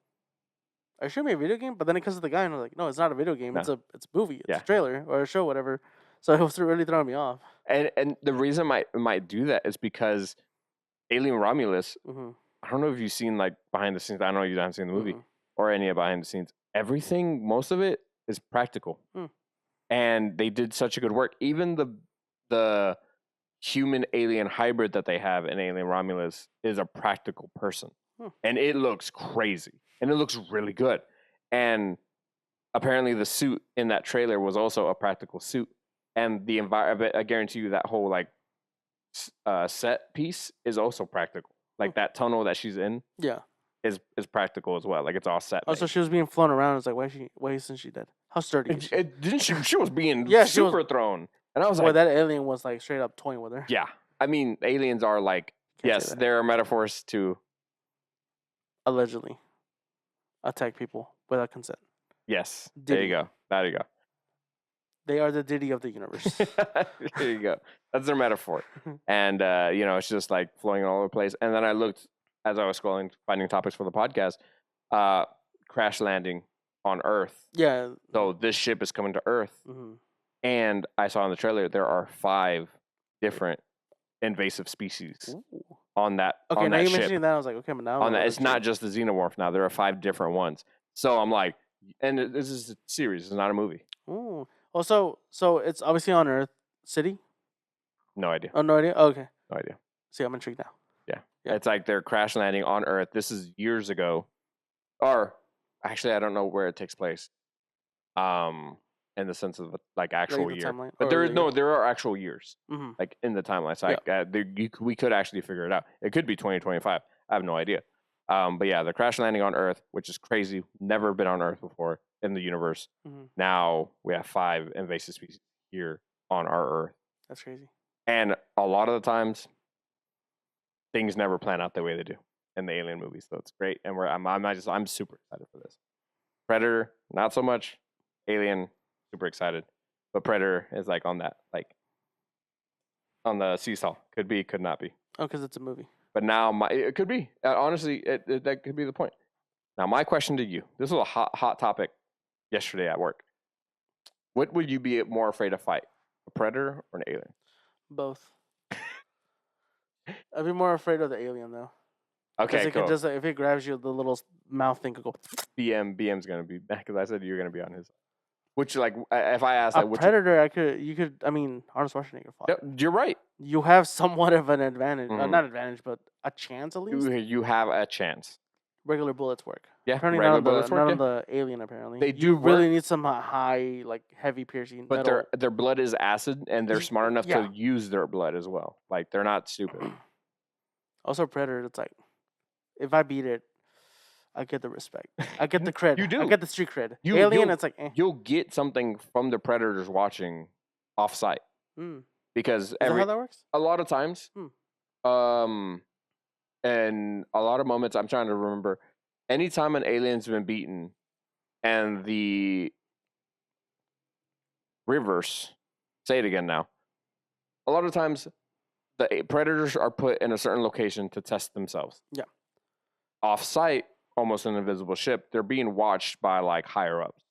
are you showing me a video game? But then it comes to the guy, and I'm like, no, it's not a video game. No. It's a movie. It's a trailer or a show, whatever. So it was really throwing me off. And the reason it might do that is because Alien Romulus. I don't know if you've seen like behind the scenes. I know you haven't seen the movie or any of behind the scenes. Everything, most of it is practical, and they did such a good work. Even the human alien hybrid that they have in Alien Romulus is a practical person, and it looks crazy, and it looks really good. And apparently, the suit in that trailer was also a practical suit. And the environment, I guarantee you, that whole like set piece is also practical. Like that tunnel that she's in, is practical as well. Like it's all set. Oh, so she was being flown around. It's like, why isn't she dead? How sturdy is she? Didn't she? She was being super thrown. And I was like, like, that alien was like straight up toying with her. Yeah, I mean, aliens are like, yes, there are metaphors to allegedly attack people without consent. Yes, there you go. There you go. They are the Diddy of the universe. There you go. That's their metaphor. And, it's just like flowing all over the place. And then I looked, as I was scrolling, finding topics for the podcast, crash landing on Earth. Yeah. So this ship is coming to Earth. And I saw in the trailer, there are 5 different invasive species on that Okay, on now that you're ship. mentioning that. I was like, okay, but now on that, it's not just the xenomorph now. There are 5 different ones. So I'm like, and this is a series. It's not a movie. Ooh. Oh, so it's obviously on Earth City? No idea. Oh, no idea? Oh, okay. No idea. See, I'm intrigued now. Yeah. It's like they're crash landing on Earth. This is years ago. Or, actually, I don't know where it takes place. in the sense of like Like actual the year. timeline. But Or there are actual years Mm-hmm. like in the timeline. So Yeah. we could actually figure it out. It could be 2025. I have no idea. But yeah, the crash landing on Earth, which is crazy. Never been on Earth before in the universe. Mm-hmm. Now we have 5 invasive species here on our Earth, That's crazy. and a lot of the times things never plan out the way they do in the alien movies. So it's great, and I'm super excited for this. Predator, not so much. Alien, super excited, but Predator is like on that, like on the seesaw. Could be, could not be. Oh, because it's a movie. But now it could be. Honestly, that could be the point. Now my question to you: this was a hot topic yesterday at work. What would you be more afraid to fight, a predator or an alien? Both. I'd be more afraid of the alien though. Because Okay, it can cool. just like, if it grabs you, the little mouth thing could go. BM's gonna be back because I said you're gonna be on his. Which like if I asked A like which predator, you could. I mean, Arnold Schwarzenegger fought. Yep, you're right. You have somewhat of an advantage, Mhm. not advantage, but a chance at least. You have a chance. Regular bullets work. Yeah, Apparently regular not on the bullets work, not yeah. on the alien. Apparently They you do really work. need some high, like heavy piercing But metal. their blood is acid, and they're smart enough yeah. to use their blood as well. Like they're not stupid. Also, predator. It's like if I beat it, I get the respect. I get the cred. You do. I get the street cred. You- Alien, you'll- it's like You'll get something from the predators watching off site Mm. because Is that how that works? a lot of times, Hmm. and a lot of moments, I'm trying to remember. Anytime an alien's been beaten, and the reverse, say it again now. A lot of times, the predators are put in a certain location to test themselves. Yeah. Off site, almost an invisible ship, they're being watched by like higher ups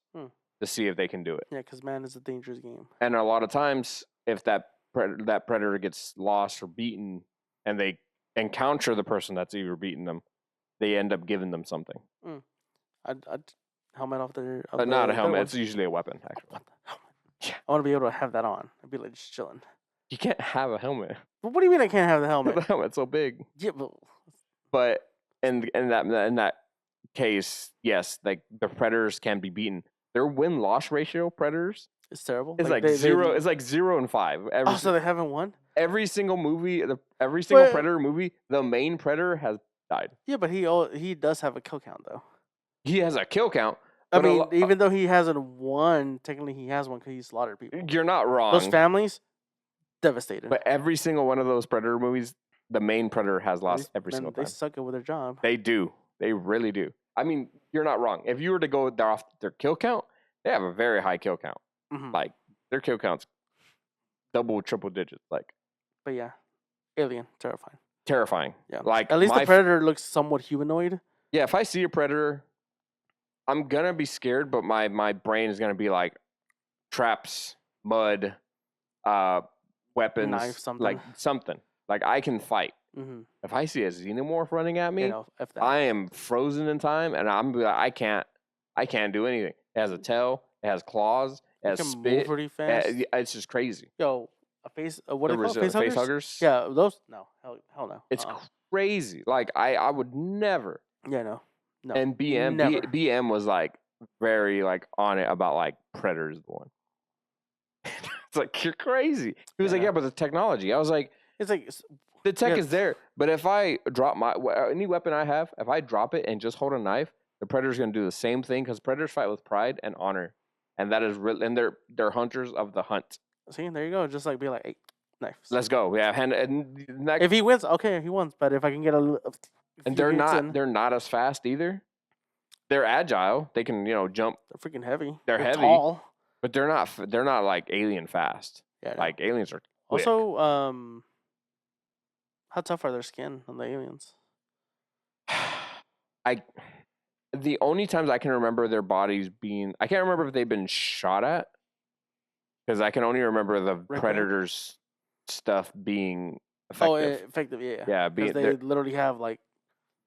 to see if they can do it. Yeah, because man is a dangerous game. And a lot of times, if that predator gets lost or beaten, and they encounter the person that's either beaten them, they end up giving them something. I'd helmet off their. Not a helmet. It's usually a weapon, actually. What the helmet? Yeah. I want to be able to have that on. I'd be like just chilling. You can't have a helmet. But what do you mean I can't have the helmet? The helmet's so big. Yeah, But in that case, yes, like the predators can be beaten. Their win-loss ratio, predators, it's terrible. is like 0. It's like 0 and 5. So they haven't won. Every single movie, every single But- predator movie, the main predator has died. Yeah, but he does have a kill count though. He has a kill count. I but mean, even though he hasn't won, technically he has one because he slaughtered people. you're not wrong. Those families, devastated. But every single one of those predator movies, the main predator has lost These every men, single they time. suck it with their job. They do. They really do. I mean, you're not wrong. If you were to go off their kill count, they have a very high kill count. Mhm. Like their kill count's double, triple digits. Like But yeah, alien, terrifying. terrifying. Yeah, Like at least the predator looks somewhat humanoid. Yeah, if I see a predator, I'm gonna be scared, but my brain is gonna be like traps, mud, weapons, Knife, something. like something. Like I can fight. Mm-hmm. If I see a xenomorph running at me, You know, F that. I am frozen in time, and I can't do anything. It has a tail, it has claws, it It has can spit. move pretty fast. It's just crazy. Yo, a face. What do The they call it? face Face huggers? huggers. Yeah, those. No, hell no. It's crazy. Like I would never. Yeah, no. And never. BM was like very like on it about like Predator's the one. It's like you're crazy. He was Yeah, like, no. yeah, but the technology. I was like, It's like the tech yeah. is there, but if I drop any weapon I have, if I drop it and just hold a knife, the Predator's gonna do the same thing because Predators fight with pride and honor, and that is real. And they're hunters of the hunt. See, there you go. Just like be like, hey, knife. Let's go. Yeah, If he wins, okay, he wins. But if I can get and few they're hits not in, they're not as fast either. They're agile. They can jump, they're freaking heavy. They're heavy. Tall. but they're not like alien fast. Yeah. no. Like aliens are quick. Also, how tough are their skin on the aliens? The only times I can remember their bodies being, I can't remember if they've been shot at, because I can only remember the Right. Predators stuff being effective. Oh, effective. Yeah. Yeah, Because they their, literally have like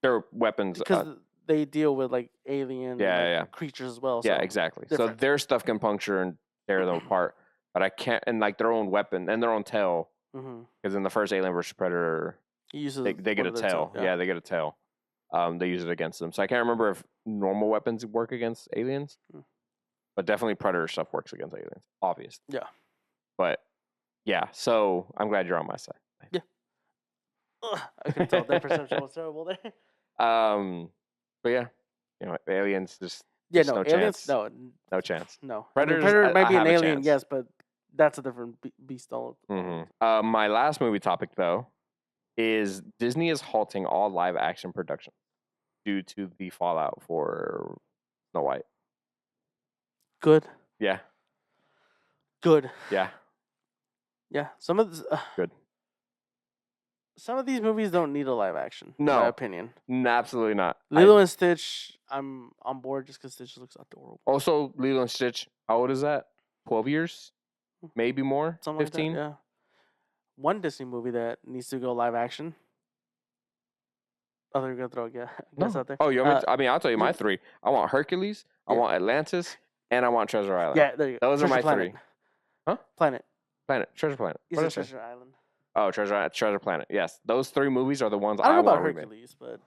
their weapons. because they deal with like alien Yeah. creatures as well. Yeah, so exactly. So different. their stuff can puncture and tear them apart, but I can't, and like their own weapon and their own tail, Mhm. because in the first Alien versus Predator, He uses they get one a of their tail. Yeah, they get a tail. They use it against them. So I can't remember if normal weapons work against aliens. Hmm. but definitely Predator stuff works against aliens, obvious. Yeah. But yeah, so I'm glad you're on my side. Yeah. Ugh, I could tell their perception was terrible there. But yeah, aliens just Yeah, no aliens, chance. no, No chance. no. Predators, Predator might I be an have a alien, chance. yes, but that's a different beast. My last movie topic though is Disney is halting all live action production due to the fallout for Snow White. Good. Yeah. Good. Yeah. Yeah. Good. Some of these movies don't need a live action, in No. my opinion. Absolutely not. Lilo and Stitch, I'm on board just because Stitch looks adorable. Also, Lilo and Stitch, how old is that? 12 years? Maybe more? Something 15? like that, yeah. One Disney movie that needs to go live action. Oh, they're going to throw a guess out there. Oh, you want me I'll tell you my three. I want Hercules, I want Atlantis, and I want Treasure Island. Yeah, there you go. Those are my Planet. three. Huh? Planet. Treasure Planet. Is it Treasure Island? Oh, Treasure Planet. Yes, those three movies are the ones I don't know want about Hercules, but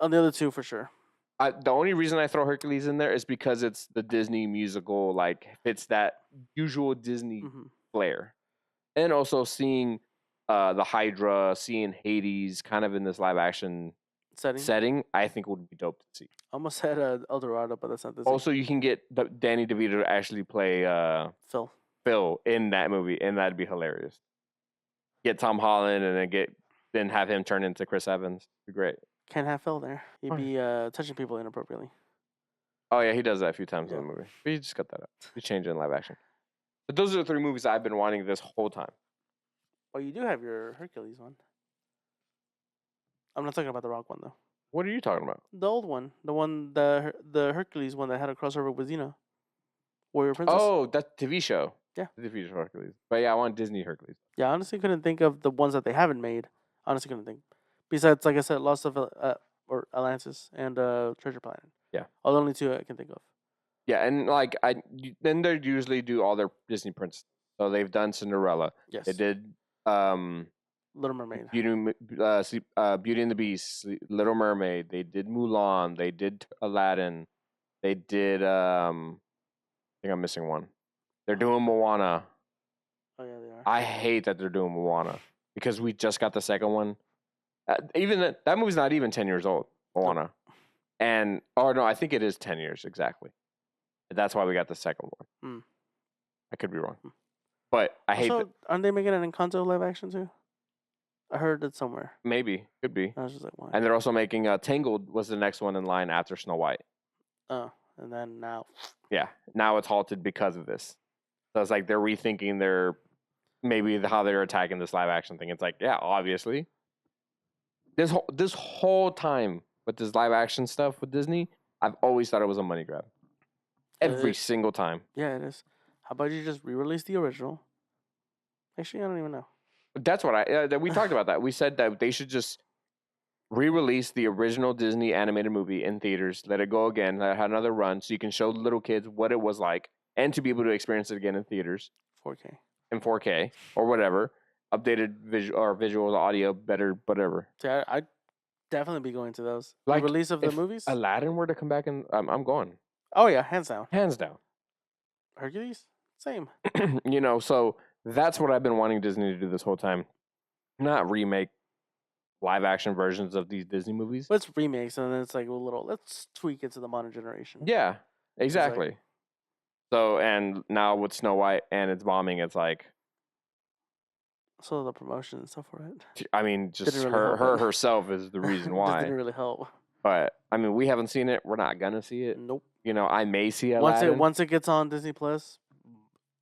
on the other two for sure. The only reason I throw Hercules in there is because it's the Disney musical, like fits that usual Disney flair, and also seeing the Hydra, seeing Hades, kind of in this live action setting, I think would be dope to see. I almost said El Dorado, but that's not Disney. Also, you can get Danny DeVito to actually play Phil in that movie, and that'd be hilarious. Get Tom Holland and then have him turn into Chris Evans. It'd be great. Can't have Phil there. He'd be touching people inappropriately. Oh yeah, he does that a few times in the movie. But you just cut that out. You change it in live action. But those are the three movies I've been wanting this whole time. Oh, you do have your Hercules one. I'm not talking about the Rock one though. What are you talking about? The old one, the Hercules one that had a crossover with Warrior Princess. Oh, that TV show. Yeah, the TV show Hercules. But yeah, I want Disney Hercules. Yeah, I honestly couldn't think of the ones that they haven't made. Honestly, couldn't think. Besides, like I said, Lost of or Atlantis and Treasure Planet. Yeah, are the only two I can think of. Yeah, and like then they usually do all their Disney prints. So they've done Cinderella. Yes. They did Little Mermaid. Beauty and the Beast, Little Mermaid. They did Mulan. They did Aladdin. They did I think I'm missing one. They're doing Moana. Oh yeah, they are. I hate that they're doing Moana because we just got the second one. Even that movie's not even 10 years old, Moana. And I think it is 10 years exactly. That's why we got the second one. I could be wrong, but I hate. Aren't they making an Encanto live action too? I heard it somewhere. Maybe, could be. I was just like, why? And they're also making Tangled was the next one in line after Snow White. Oh, and then now. Yeah, now it's halted because of this. So it's like they're rethinking how they're attacking this live action thing. It's like, yeah, obviously. This whole time with this live action stuff with Disney, I've always thought it was a money grab. Every single time. Yeah, it is. How about you just re-release the original? Actually, I don't even know. That's what we talked about that. We said that they should just re-release the original Disney animated movie in theaters, let it go again, let it have another run, so you can show little kids what it was like, and to be able to experience it again in theaters, 4K, in 4K or whatever, updated visual, audio, better, whatever. See, I'd definitely be going to those. Like the release of the movies. Aladdin were to come back, and I'm going. Oh yeah, hands down. Hands down. Hercules, same. So that's what I've been wanting Disney to do this whole time, not remake live action versions of these Disney movies. Let's remakes, and then it's like let's tweak it to the modern generation. Yeah, exactly. So, and now with Snow White and its bombing, it's like. So the promotion and stuff for it. I mean, just really her herself is the reason why. Didn't really help. But I mean, we haven't seen it. We're not gonna see it. Nope. I may see Aladdin. Once it gets on Disney Plus.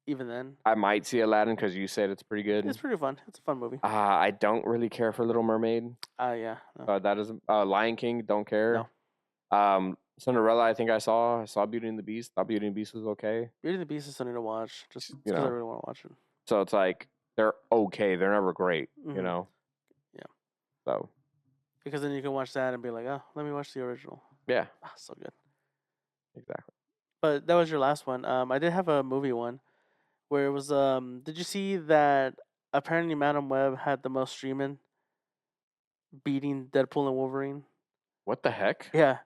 Even then, I might see Aladdin because you said it's pretty good. It's pretty fun. It's a fun movie. I don't really care for Little Mermaid. Yeah. No. That is Lion King. Don't care. No. Cinderella. I think I saw Beauty and the Beast. Thought Beauty and the Beast was okay. Beauty and the Beast is something to watch. Just because I really want to watch it. So it's like they're okay. They're never great. Mm-hmm. Yeah. So. Because then you can watch that and be like, oh, let me watch the original. Yeah. So good. Exactly. But that was your last one. I did have a movie one. Where it was, did you see that apparently Madam Web had the most streaming beating Deadpool and Wolverine? What the heck? Yeah.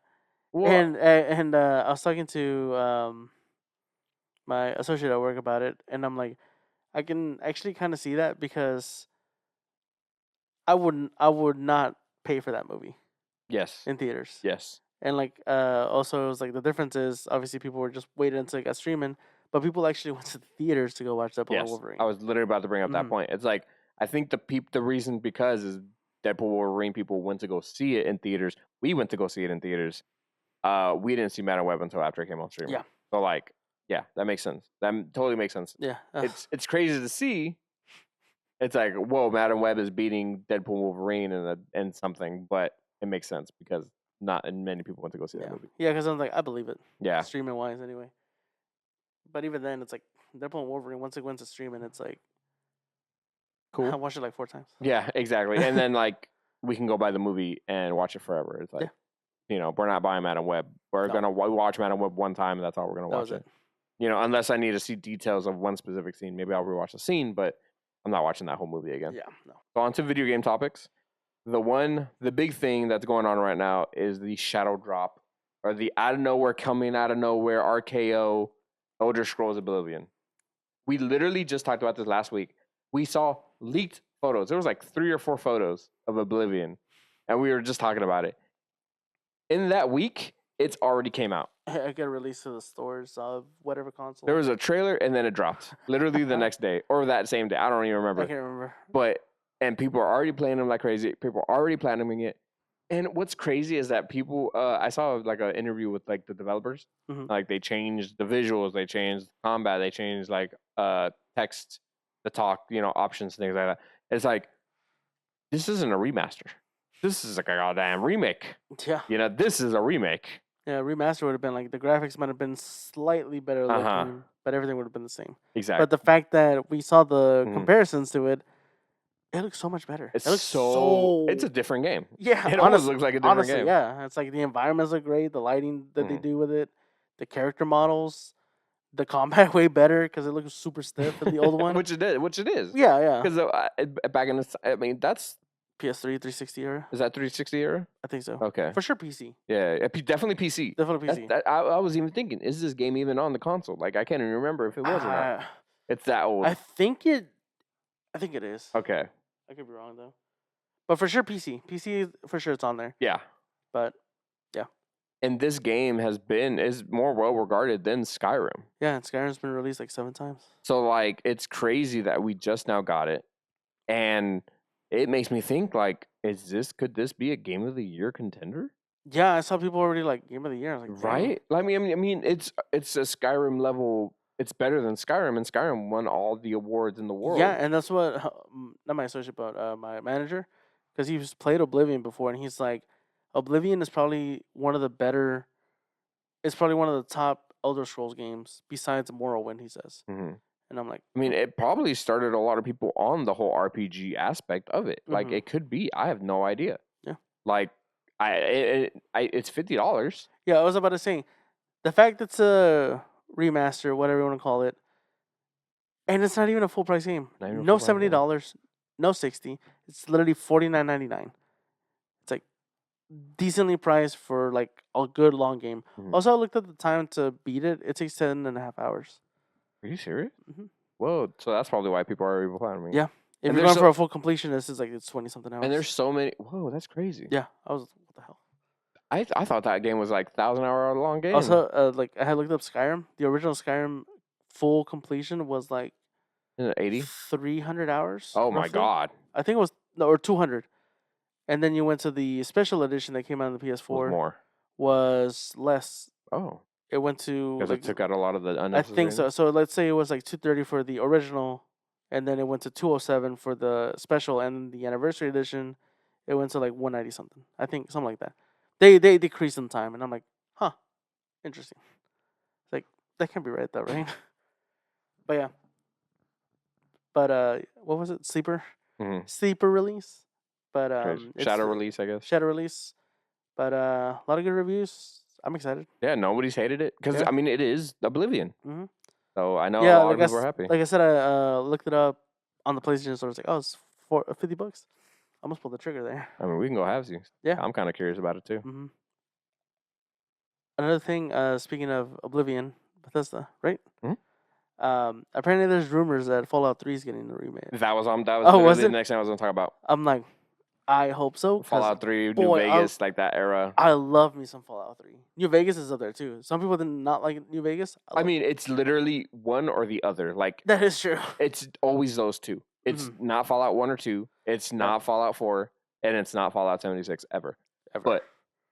What? And I was talking to my associate at work about it, and I'm like, I can actually kind of see that because I would not pay for that movie Yes. in theaters. Yes. And like also it was like the difference is obviously people were just waiting until it got streaming, but people actually went to the theaters to go watch Deadpool and Yes. Wolverine. I was literally about to bring up that Mhm. point. It's like I think the reason because is Deadpool Wolverine people went to go see it in theaters. We went to go see it in theaters. We didn't see Man of Web until after it came on streaming. Yeah. So like, yeah, that makes sense. That totally makes sense. Yeah. It's crazy to see. It's like, whoa, Madam Web is beating Deadpool Wolverine and something, but it makes sense because not many people went to go see that movie. Yeah, because I'm like, I believe it. Yeah. Streaming wise, anyway. But even then, it's like Deadpool and Wolverine. Once it went to streaming, it's like I Cool. watched it like 4 times. Yeah, exactly. And then like we can go buy the movie and watch it forever. It's like, we're not buying Madam Web. We're gonna watch Madam Web one time, and that's all we're gonna watch it. Unless I need to see details of one specific scene, maybe I'll rewatch the scene, but I'm not watching that whole movie again. Yeah, no. So on to video game topics. The big thing that's going on right now is the Shadow Drop, or the coming out of nowhere RKO Elder Scrolls Oblivion. We literally just talked about this last week. We saw leaked photos. There was like 3 or 4 photos of Oblivion, and we were just talking about it. In that week, it's already came out. I got released to the stores of whatever console. There was a trailer, and then it dropped literally the next day or that same day. I don't even remember. I can't remember. And people are already playing them like crazy. People are already planning it. And what's crazy is that people, I saw like an interview with like the developers. Mhm. Like they changed the visuals, they changed combat, they changed like text, the talk, options, things like that. It's like, this isn't a remaster. This is like a goddamn remake. Yeah. This is a remake. Yeah, remaster would have been like the graphics might have been slightly better looking, but everything would have been the same. Exactly. But the fact that we saw the comparisons to it, it looks so much better. It's it's a different game. Yeah, it almost looks like a different game. Yeah, it's like the environments look great, the lighting that they do with it, the character models, the combat way better because it looks super stiff in the old one. which it is. Yeah, yeah. Because back in that's PS3 360 era. Is that 360 era? I think so. Okay. For sure PC. Yeah, definitely PC. Definitely PC. I was even thinking, is this game even on the console? Like, I can't even remember if it was or not. It's that old. I think it is. Okay. I could be wrong though. But for sure PC. PC for sure it's on there. Yeah. But yeah. And this game is more well regarded than Skyrim. Yeah, and Skyrim's been released like 7 times. So like it's crazy that we just now got it. And it makes me think like, could this be a Game of the Year contender? Yeah, I saw people already like Game of the Year. I was like, right? I mean, it's a Skyrim level. It's better than Skyrim, and Skyrim won all the awards in the world. Yeah, and that's what not my associate, but my manager, because he's played Oblivion before, and he's like, Oblivion is probably one of the better. It's probably one of the top Elder Scrolls games besides Morrowind. He says, and I'm like, I mean, it probably started a lot of people on the whole RPG aspect of it. Like, it could be. I have no idea. Yeah. Like, it's $50. Yeah, I was about to say, the fact it's a remaster, whatever you want to call it, and it's not even a full price game. No $70, no $60. It's literally $49.99. It's like decently priced for like a good long game. Also, I looked at the time to beat it. It takes 10.5 hours. Are you serious? Whoa! So that's probably why people are able playing. Yeah. If you're going for a full completion, this is like it's 20-something hours. And there's so many. Whoa, that's crazy. Yeah, I was what the hell. I thought that game was like 1,000-hour long game. Also, like I had looked up Skyrim. The original Skyrim full completion was like 80, 300 hours. Oh my god! I think it was or 200. And then you went to the special edition that came out on the PS4. Was less. Oh. It went to because it took out a lot of the unnecessary. I think so. So let's say it was like 230 for the original, and then it went to 207 for the special, and the anniversary edition, it went to like 190 something. I think something like that. They decreased in time, and I'm like, huh, interesting. It's like that can't be right though, right? But yeah. But what was it? Sleeper release. But Shadow release, I guess. Shadow release. But a lot of good reviews. I'm excited. Yeah, nobody's hated it because I mean it is Oblivion. So I know a lot of people are happy. Like I said, I looked it up on the PlayStation Store. It's like, oh, it's $50. I almost pulled the trigger there. I mean, we can go halvesies. Yeah, I'm kind of curious about it too. Another thing, speaking of Oblivion, Bethesda, right? Apparently there's rumors that Fallout 3 is getting a remake. That was Oh, was literally the it? next thing I was gonna talk about. I'm like, I hope so, because Fallout 3, New boy, Vegas, like that era. I love me some Fallout 3. New Vegas is up there too. Some people did not like New Vegas. I mean, it's literally one or the other. Like, that is true. it's always those two. It's not Fallout 1 or 2. It's not Fallout 4, and it's not Fallout 76 ever. Ever. But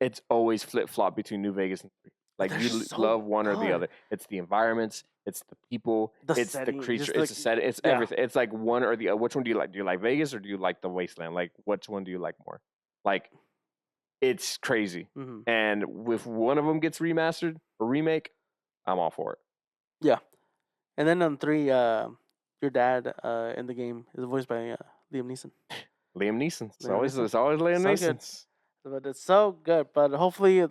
it's always flip flop between New Vegas and 3. Like, They're you so love one or the good. other. It's the environments. It's the people. The it's setting, the creature. just It's the setting. It's yeah. everything. It's like one or the other. Which one do you like? Do you like Vegas or do you like the Wasteland? Like, which one do you like more? Like, it's crazy. And if one of them gets remastered or remake, I'm all for it. Yeah. And then on 3, your dad in the game is voiced by Liam Neeson. Liam Neeson. It's Liam always Neeson. Liam So Neeson. good. But it's so good. But hopefully,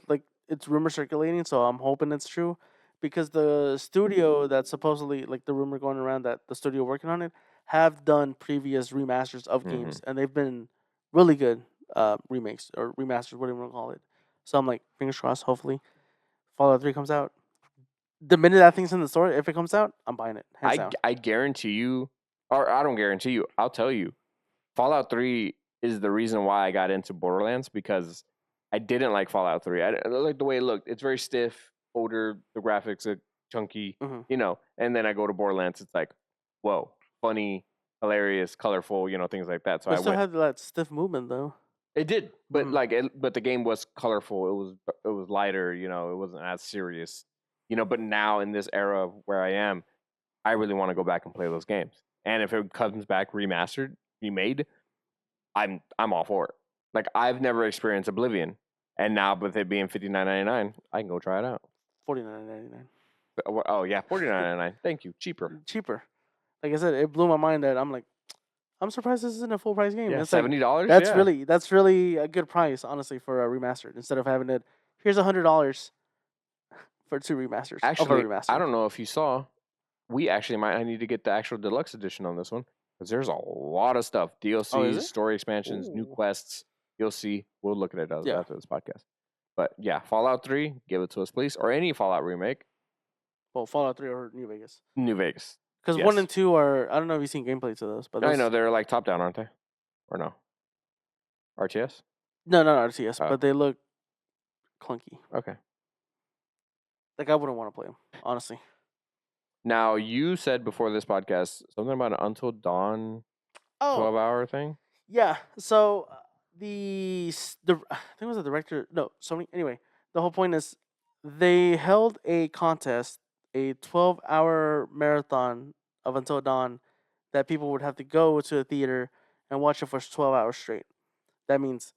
it's rumor circulating, so I'm hoping it's true, because the studio that's supposedly, like, the rumor going around that the studio working on it have done previous remasters of games, and they've been really good remakes or remasters, whatever you want to call it. So I'm like, fingers crossed. Hopefully, Fallout 3 comes out. The minute that thing's in the store, if it comes out, I'm buying it. Hands down. I guarantee you, or I don't guarantee you, I'll tell you, Fallout 3 is the reason why I got into Borderlands, because I didn't like Fallout 3. I like the way it looked. It's very stiff, older, the graphics are chunky, you know, and then I go to Borderlands, it's like, whoa, funny, hilarious, colorful, you know, things like that. So But I still went. had that stiff movement though. It did, but but the game was colorful. It was lighter, you know, it wasn't as serious, you know. But now in this era of where I am, I really want to go back and play those games. And if it comes back remastered, remade, I'm all for it. Like, I've never experienced Oblivion, and now with it being $59.99, I can go try it out. $49.99. Oh yeah, $49.99. Thank you, cheaper. Like I said, it blew my mind that I'm like, I'm surprised this isn't a full price game. Yeah, it's like $70. that's really a good price, honestly, for a remastered. Instead of having it, here's $100 for 2 remasters. Actually, of a remaster. I don't know if you saw, we actually might need to get the actual deluxe edition on this one, because there's a lot of stuff. DLCs, story expansions, new quests. You'll see. We'll look at it after this podcast. But yeah, Fallout 3, give it to us, please. Or any Fallout remake. Well, Fallout 3 or New Vegas. New Vegas. Because 1 and 2 are, I don't know if you've seen gameplay to those. But I know, they're like top down, aren't they? Or no? RTS? No, not RTS, but they look clunky. Okay. Like, I wouldn't want to play them, honestly. Now, you said before this podcast something about an Until Dawn 12-hour thing? Yeah. So, I think it was the director. No, Sony. Anyway, the whole point is they held a contest, a 12-hour marathon of Until Dawn, that people would have to go to a theater and watch it for 12 hours straight. That means,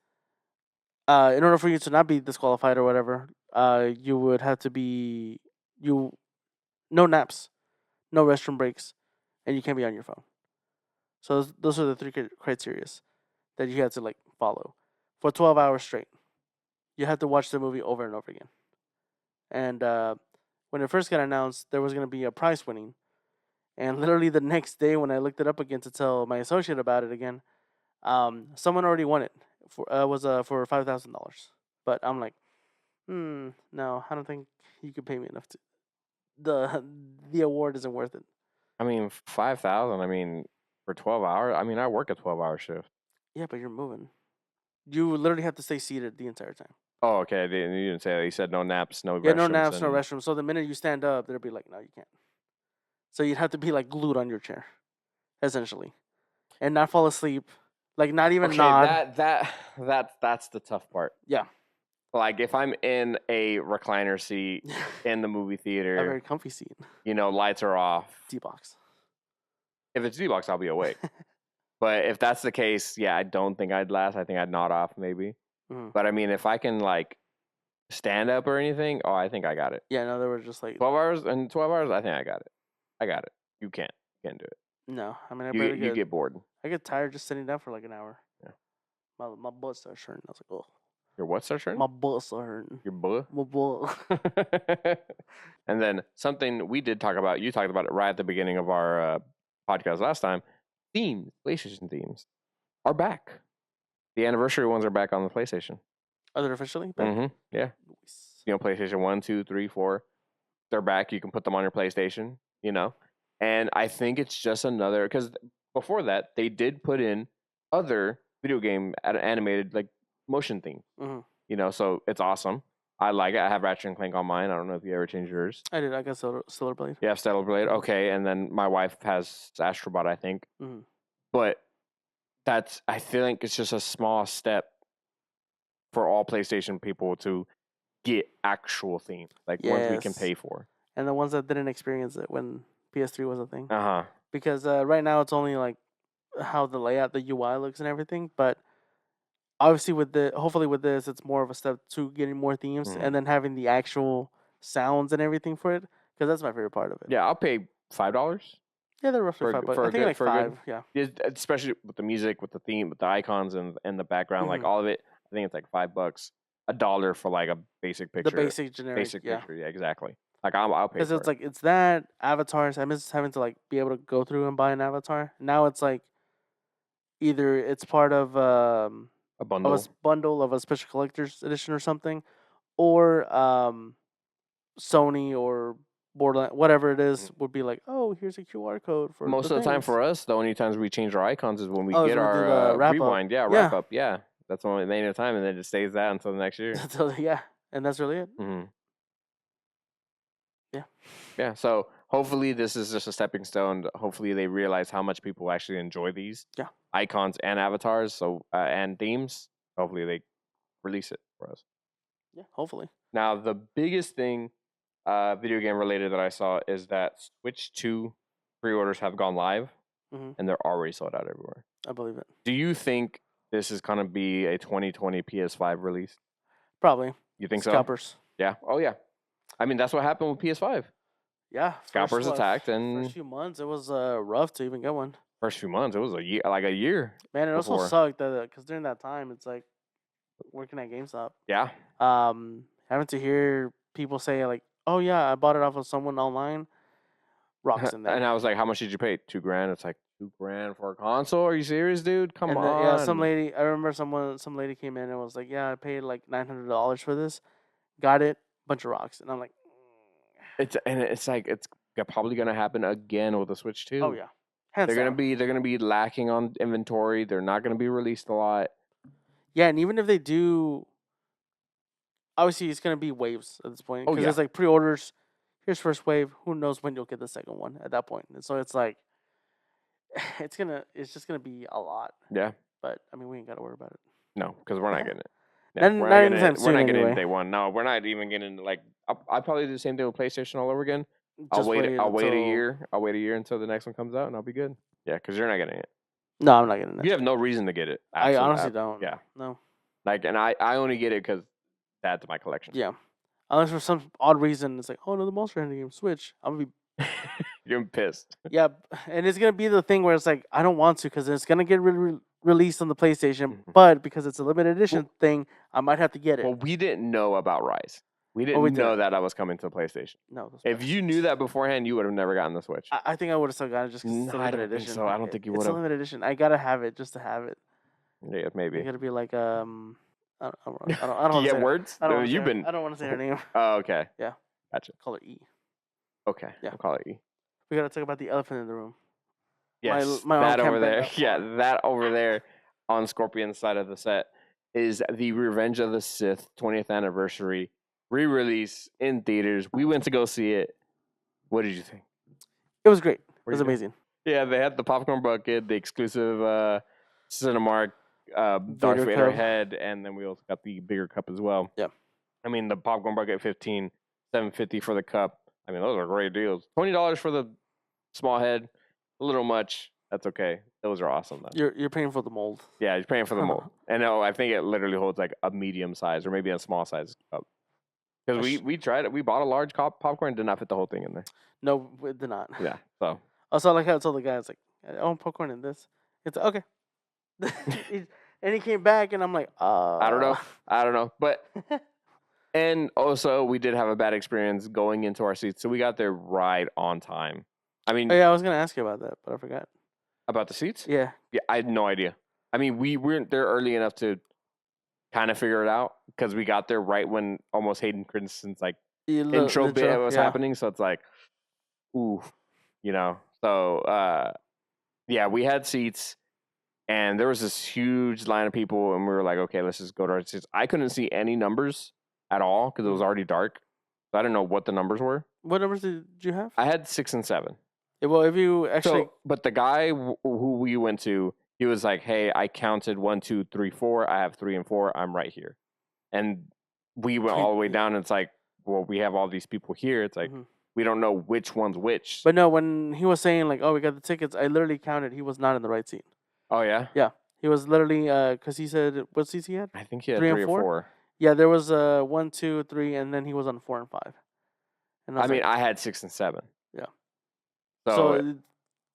in order for you to not be disqualified or whatever, you would have to be no naps, no restroom breaks, and you can't be on your phone. So those are the 3 criteria that you have to like follow for 12 hours straight. You have to watch the movie over and over again. And when it first got announced, there was going to be a prize winning. And literally the next day when I looked it up again to tell my associate about it again, someone already won it. For for $5,000. But I'm like, no, I don't think you could pay me enough to. The award isn't worth it. I mean, 5,000. I mean, for 12 hours. I mean, I work a 12-hour shift. Yeah, but you're moving. You literally have to stay seated the entire time. Oh, okay. You didn't say that. You said no naps, no restrooms. Yeah, no naps, no restrooms. So the minute you stand up, they'll be like, no, you can't. So you'd have to be like glued on your chair, essentially, and not fall asleep. Like, not even nod. That's the tough part. Yeah. Like, if I'm in a recliner seat in the movie theater, a very comfy seat. You know, lights are off. D-box. If it's D-box, I'll be awake. But if that's the case, yeah, I don't think I'd last. I think I'd nod off maybe. But I mean, if I can like stand up or anything, I think I got it. Yeah, no, they were just like 12 hours and 12 hours. I think I got it. I got it. You can't do it. No, I mean, you get bored. I get tired just sitting down for like an hour. Yeah. My butt starts hurting. I was like, oh. Your what starts hurting? My butt starts hurting. Your butt? My butt. And then something we did talk about, you talked about it right at the beginning of our podcast last time. Themes, PlayStation themes, are back. The anniversary ones are back on the PlayStation. Are they officially back? Mm-hmm. Yeah. Nice. You know, PlayStation 1, 2, 3, 4. They're back. You can put them on your PlayStation, you know. And I think it's just another because before that they did put in other video game animated like motion theme. Mhm. So it's awesome. I like it. I have Ratchet and Clank on mine. I don't know if you ever changed yours. I did. I got Stellar Blade. You have Stellar Blade, Mhm. okay, and then my wife has Astrobot, I think. Mhm. But I feel like it's just a small step for all PlayStation people to get actual themes, like ones we can Yes. pay for. And the ones that didn't experience it when PS3 was a thing. Uh-huh. Because right now it's only like how the layout, the UI looks and everything. But obviously, hopefully with this, it's more of a step to getting more themes Mhm. and then having the actual sounds and everything for it. Because that's my favorite part of it. Yeah, I'll pay $5 Yeah, they're roughly for $5. for I a think good like for a good, 5. Yeah. especially with the music, with the theme, with the icons and the background, like Mhm. all of it. I think it's like $5, $1 for like a basic The picture. basic generic. Basic Yeah. picture, yeah, exactly. Like I'll pay Because for it's it. like it's that avatars. I miss having to like be able to go through and buy an avatar. Now it's like either it's part of A a bundle. bundle of a special collector's edition or something, or Sony or Borderland, whatever it is, would be like, oh, here's a QR code for Most the of the time things. for us, the only times we change our icons is when we Oh, is get when we do our the wrap up. rewind. Yeah, Yeah. wrap up. Yeah, that's the only main time, and then it stays that until the next year. Yeah, and that's really it. hmm Yeah. Yeah. So hopefully this is just a stepping stone. Hopefully they realize how much people actually enjoy these Yeah. icons and avatars. So and themes. Hopefully they release it for us. Yeah, hopefully. Now the biggest thing, video game related that I saw is that Switch 2 pre-orders have gone live, Hmm. and they're already sold out everywhere. I believe it. Do you think this is gonna be a 2020 PS5 release? Probably. You think so? Scalpers. Yeah. Oh yeah. I mean that's what happened with PS5. Yeah. Scalpers attacked, and First few months, it was rough to even get one. first few months it was a year. Man, it also Before. sucked that because during that time, it's like working at GameStop. Yeah. Having to hear people say like, "Oh yeah, I bought it off of someone online." Rocks in there. And I was like, how much did you pay? $2,000. It's like $2,000 for a console? Are you serious, dude? Come And on. yeah, some lady. I remember some lady came in and was like, "Yeah, I paid like $900 for this, got it, bunch of rocks," and I'm like, It's like it's probably gonna happen again with the Switch 2. "Oh yeah, hands They're down." gonna be lacking on inventory. They're not gonna be released a lot. Yeah, and even if they do, obviously it's gonna be waves at this point Oh, because yeah. it's like pre-orders. Here's first wave. Who knows when you'll get the second one at that point? And so it's like, it's just gonna be a lot. Yeah. But I mean, we ain't gotta worry about it. No, because we're not getting it. Not we're not not anytime getting it. We're soon, not getting it anyway. day one. No, we're not even getting like. I'll probably do the same thing with PlayStation all over again. I'll Just wait. I'll wait a until- year. I'll wait a year until the next one comes out, and I'll be good. Yeah, because you're not getting it. No, I'm not getting You it. have no reason to get it. I honestly don't. Yeah. No. Like, and I only get it because that's my collection. Yeah. Unless for some odd reason it's like, oh no, the Monster Hunter game Switch. I'm gonna be You're pissed. yeah, and it's gonna be the thing where it's like I don't want to because it's gonna get released on the PlayStation, Mhm. but because it's a limited edition thing, I might have to get it. Well, we didn't know about Rise. We didn't we know didn't. that was coming to PlayStation. No. those If you knew that beforehand, you would have never gotten the Switch. I think I would have still got it just because it's a No, I limited don't think edition. so. I don't think you It's a would've. limited edition. I gotta have it just to have it. Yeah, You maybe. gotta be like I don't Do wanna you say get her- words? I don't wanna You've say her- been. I don't want to say her name. Oh, okay. Yeah. Gotcha. Call her E. Okay. Yeah. I'll call it E. We gotta talk about the elephant in the room. Yes, my arm that can't over bend there. that Yeah, far. that over there on Scorpion's side of the set is the Revenge of the Sith 20th anniversary re-release in theaters. We went to go see it. What did you think? It was great. It What was do you think? amazing. Yeah, they had the popcorn bucket, the exclusive Cinemark Darth Vader Vader cup. head, and then we also got the bigger cup as well. Yeah. I mean, the popcorn bucket 15, $7.50 for the cup. I mean, those are great deals. $20 for the small head, a little much. That's okay. Those are awesome though. You're paying for the mold. Yeah, you're paying for the mold. And no, I think it literally holds like a medium size or maybe a small size cup. Because we tried it. We bought a large popcorn, did not fit the whole thing in there. No, it did not. Yeah, so. Also, like how I told the guy, it's like, I want popcorn in this. It's okay. And he came back, and I'm like, I don't know. But, and also we did have a bad experience going into our seats. So we got there right on time. I mean. Oh, yeah, I was going to ask you about that, but I forgot. About the seats? Yeah. Yeah, I had no idea. I mean, we weren't there early enough to kind of figure it out because we got there right when almost Hayden Christensen's like intro bit was happening. So it's like, ooh, So yeah, we had seats, and there was this huge line of people, and we were like, okay, let's just go to our seats. I couldn't see any numbers at all because it was already dark, so I didn't know what the numbers were. What numbers did you have? I had 6 and 7. Well, if you actually, So, but the guy who we went to, he was like, "Hey, I counted 1, 2, 3, 4. I have 3 and 4. I'm right here." And we went all the way down. And it's like, well, we have all these people here. It's like we don't know which one's which. But no, when he was saying like, "Oh, we got the tickets," I literally counted. He was not in the right seat. Oh yeah, Yeah, he was literally because he said what seats he had. I think he had 3 3 and or 4? 4. Yeah, there was 1, 2, 3, and then he was on 4 and 5. And I mean, I had 6 and 7. Yeah. So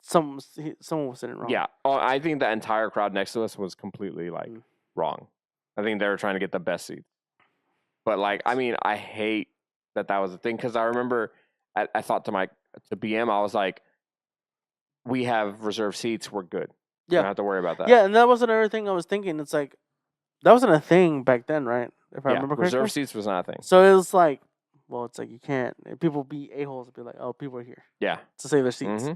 someone was sitting wrong. yeah, I think the entire crowd next to us was completely like wrong. I think they were trying to get the best seats. But like, I mean, I hate that was the thing because I remember I thought to BM, I was like, we have reserved seats, we're good. Yeah, we don't have to worry about that. Yeah, and that was another thing I was thinking. It's like that wasn't a thing back then, right? If I remember correctly, reserved seats was not a thing. So it was like, well, it's like you can't. People be a-holes and be like, oh, people are here. Yeah, to save their seats.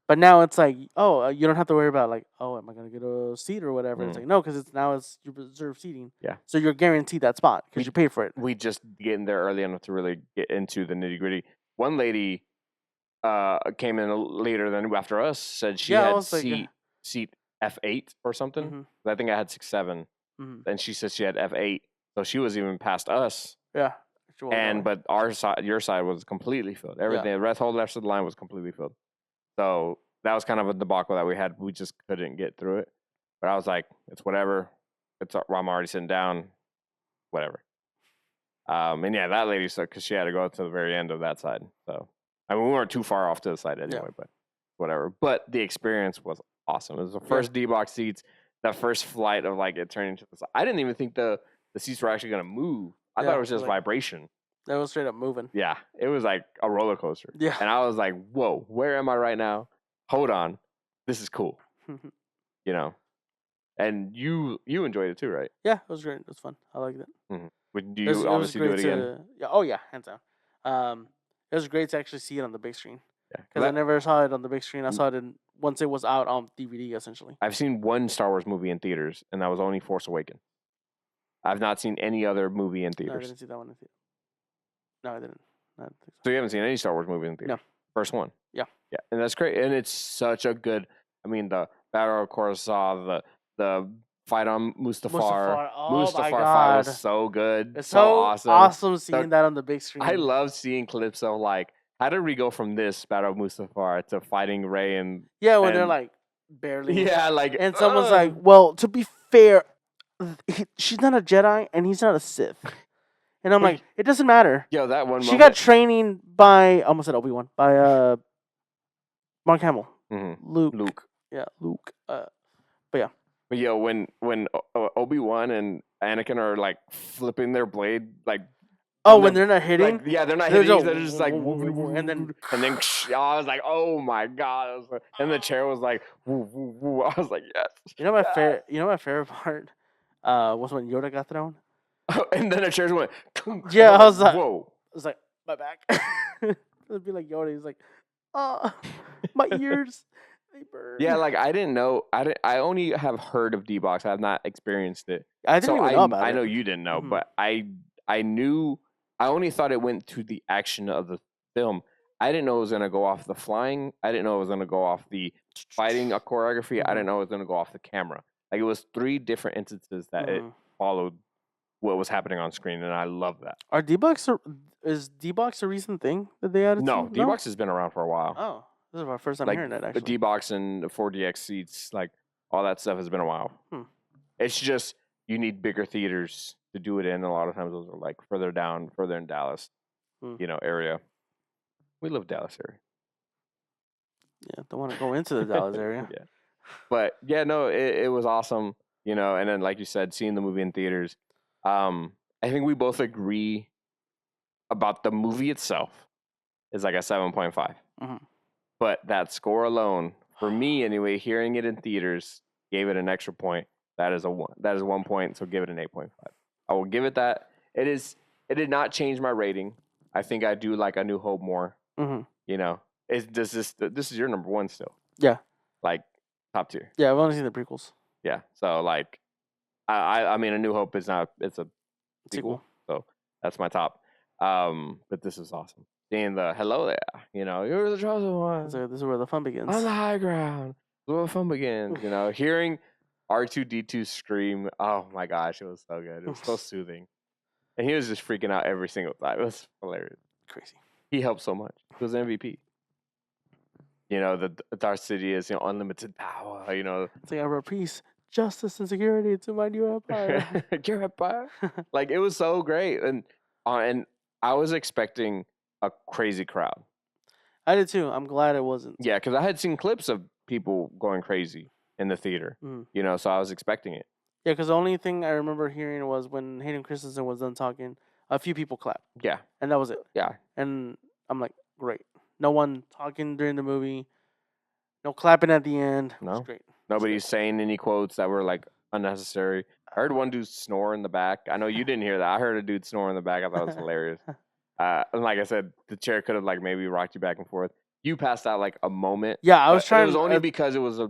But now it's like, oh, you don't have to worry about like, oh, am I gonna get a seat or whatever? It's like no, because it's your reserved seating. Yeah. So you're guaranteed that spot because you paid for it. We just get in there early enough to really get into the nitty gritty. One lady came in later than after us. Said she had seat F8 or something. I think I had 6, 7, and she said she had F8, so she was even past us. Yeah. But our side, your side was completely filled. Everything, the whole rest of the line was completely filled. So that was kind of a debacle that we had. We just couldn't get through it. But I was like, it's whatever. I'm already sitting down. Whatever. And yeah, that lady said because she had to go to the very end of that side. So I mean, we weren't too far off to the side anyway, but whatever. But the experience was awesome. It was the first D-box seats, that first flight of like it turning to the side. I didn't even think the seats were actually going to move. I thought it was just vibration. That was straight up moving. Yeah, it was like a roller coaster. Yeah. And I was like, whoa, where am I right now? Hold on. This is cool. You know? And you enjoyed it too, right? Yeah, it was great. It was fun. I liked it. Would you honestly do it again? Yeah. Oh, yeah, hands down. It was great to actually see it on the big screen. Yeah. Because I never saw it on the big screen. I saw it once it was out on DVD, essentially. I've seen one Star Wars movie in theaters, and that was only Force Awakens. I've not seen any other movie in theaters. No, I didn't see that one in theater. No, I didn't. I don't think So you haven't seen any Star Wars movie in theaters? No. First one? Yeah. Yeah, and that's great. And it's such a good, I mean, the Battle of Coruscant, the fight on Mustafar. Oh Mustafar my 5 God. was so good. It's so awesome seeing So, that on the big screen. I love seeing clips of like, how did we go from this Battle of Mustafar to fighting Rey and... Yeah, when they're like, barely. Yeah, like... And someone's like, well, to be fair, she's not a Jedi and he's not a Sith. And I'm like, it doesn't matter. Yo, that one moment... She got training by, I almost said Obi-Wan, by Mark Hamill. Luke. Yeah, Luke. But yeah. But yo, when Obi-Wan and Anakin are like flipping their blade, like... Oh, when they're not hitting? Like, yeah, they're not hitting. They're just like... And then I was like, oh my God. And the chair was like... Woo, woo, woo. I was like, yes. You know my favorite part was when Yoda got thrown? And then the chairs went... Yeah, I was like... Whoa. I was like, my back. It'd be like Yoda. He's like, my ears, they burn. Yeah, like I didn't know. I only have heard of D-Box. I have not experienced it. I didn't even know about it. I know you didn't know, but I knew. I only thought it went to the action of the film. I didn't know it was going to go off the flying. I didn't know it was going to go off the fighting choreography. I didn't know it was going to go off the camera. Like it was 3 different instances that it followed what was happening on screen, and I love that. Is D-Box a recent thing that they added? No, D-Box has been around for a while. Oh, this is our first time hearing that. Actually, the D-Box and the 4DX seats, like all that stuff, has been a while. It's just you need bigger theaters to do it in. A lot of times those are like further in Dallas, area. We live Dallas area. Yeah, don't want to go into the Dallas area. Yeah, but yeah, no, it was awesome. And then like you said, seeing the movie in theaters. I think we both agree about the movie itself is like a 7.5. But that score alone, for me anyway, hearing it in theaters gave it an extra point. That is 1. That is 1 point, so give it an 8.5. I will give it that. It did not change my rating. I think I do like A New Hope more. this is your number one still? Yeah. Like top tier. Yeah, I've only seen the prequels. Yeah. So like, I mean, A New Hope is not. It's a sequel. Sequel. So that's my top. But this is awesome. Seeing the hello there, you're the chosen one. So this is where the fun begins. On the high ground. This is where the fun begins. Hearing R2D2 scream. Oh my gosh, it was so good. It was so soothing. And he was just freaking out every single time. It was hilarious. Crazy. He helped so much. He was MVP. The Darth Sidious, unlimited power. It's like I brought peace, justice, and security to my new empire. Your empire. Like it was so great, and I was expecting a crazy crowd. I did too. I'm glad it wasn't. Yeah, because I had seen clips of people going crazy in the theater. So I was expecting it. Yeah, because the only thing I remember hearing was when Hayden Christensen was done talking, a few people clapped. Yeah. And that was it. Yeah. And I'm like, great. No one talking during the movie. No clapping at the end. No. It was great. Nobody's saying any quotes that were like unnecessary. I heard one dude snore in the back. I know you didn't hear that. I heard a dude snore in the back. I thought it was hilarious. And like I said, the chair could have like maybe rocked you back and forth. You passed out like a moment. Yeah, I was trying. It was only because it was a.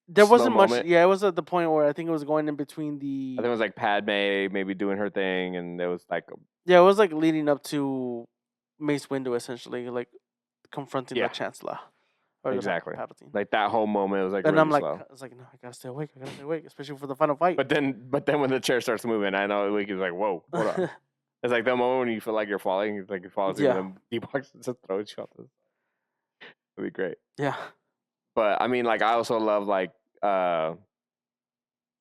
There wasn't slow much. moment. Yeah, it was at the point where I think it was going in between the. I think it was like Padme maybe doing her thing, and it was like. Yeah, it was like leading up to Mace Windu essentially, like confronting Yeah. the Chancellor. Or Exactly. the Palpatine. Like that whole moment was like. And really I'm like, slow. I was like, no, I gotta stay awake. Especially for the final fight. But then when the chair starts moving, I know Wiki was like, whoa, hold on. It's like the moment when you feel like you're falling, it's like you fall asleep, and then D-Box just throws you off this. It'd be great. Yeah. But I mean, like, I also love like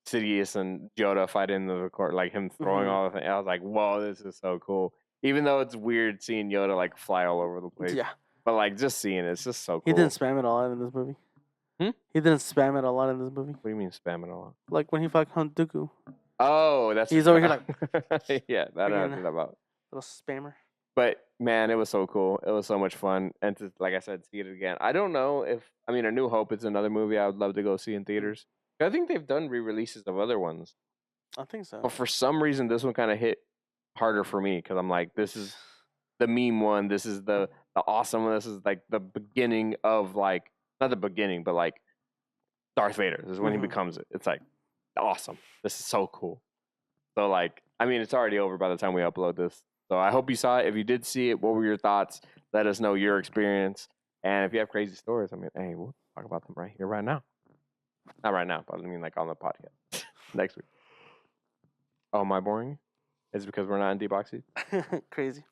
Sidious and Yoda fighting in the court, like him throwing all the things. I was like, whoa, this is so cool. Even though it's weird seeing Yoda like fly all over the place. Yeah. But like just seeing it's just so cool. He didn't spam it a lot in this movie. He didn't spam it a lot in this movie. What do you mean spamming a lot? Like when he fought Count Dooku. Oh, that's he's over here like yeah, that I know about. Little spammer. But man, it was so cool. It was so much fun, and to, like I said, see it again. I don't know if A New Hope is another movie I would love to go see in theaters. I think they've done re-releases of other ones. I think so. But for some reason, this one kind of hit harder for me because I'm like, this is the meme one. This is the awesome one. This is like the beginning of like not the beginning, but like Darth Vader. This is when he becomes it. It's like awesome. This is so cool. So like, it's already over by the time we upload this. So I hope you saw it. If you did see it, what were your thoughts? Let us know your experience. And if you have crazy stories, hey, we'll talk about them right here, right now. Not right now, but like on the podcast next week. Oh, am I boring? Is it because we're not in D-Box seats? Crazy.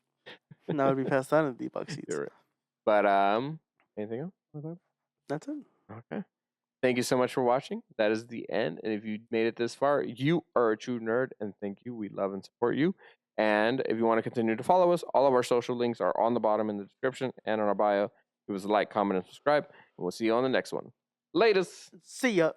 Now it'd be passed on in D-Box seats. You're right. But anything else? That's it. Okay. Thank you so much for watching. That is the end. And if you made it this far, you are a true nerd. And thank you. We love and support you. And if you want to continue to follow us, all of our social links are on the bottom in the description and on our bio. Give us a like, comment, and subscribe. And we'll see you on the next one. Latest. See ya.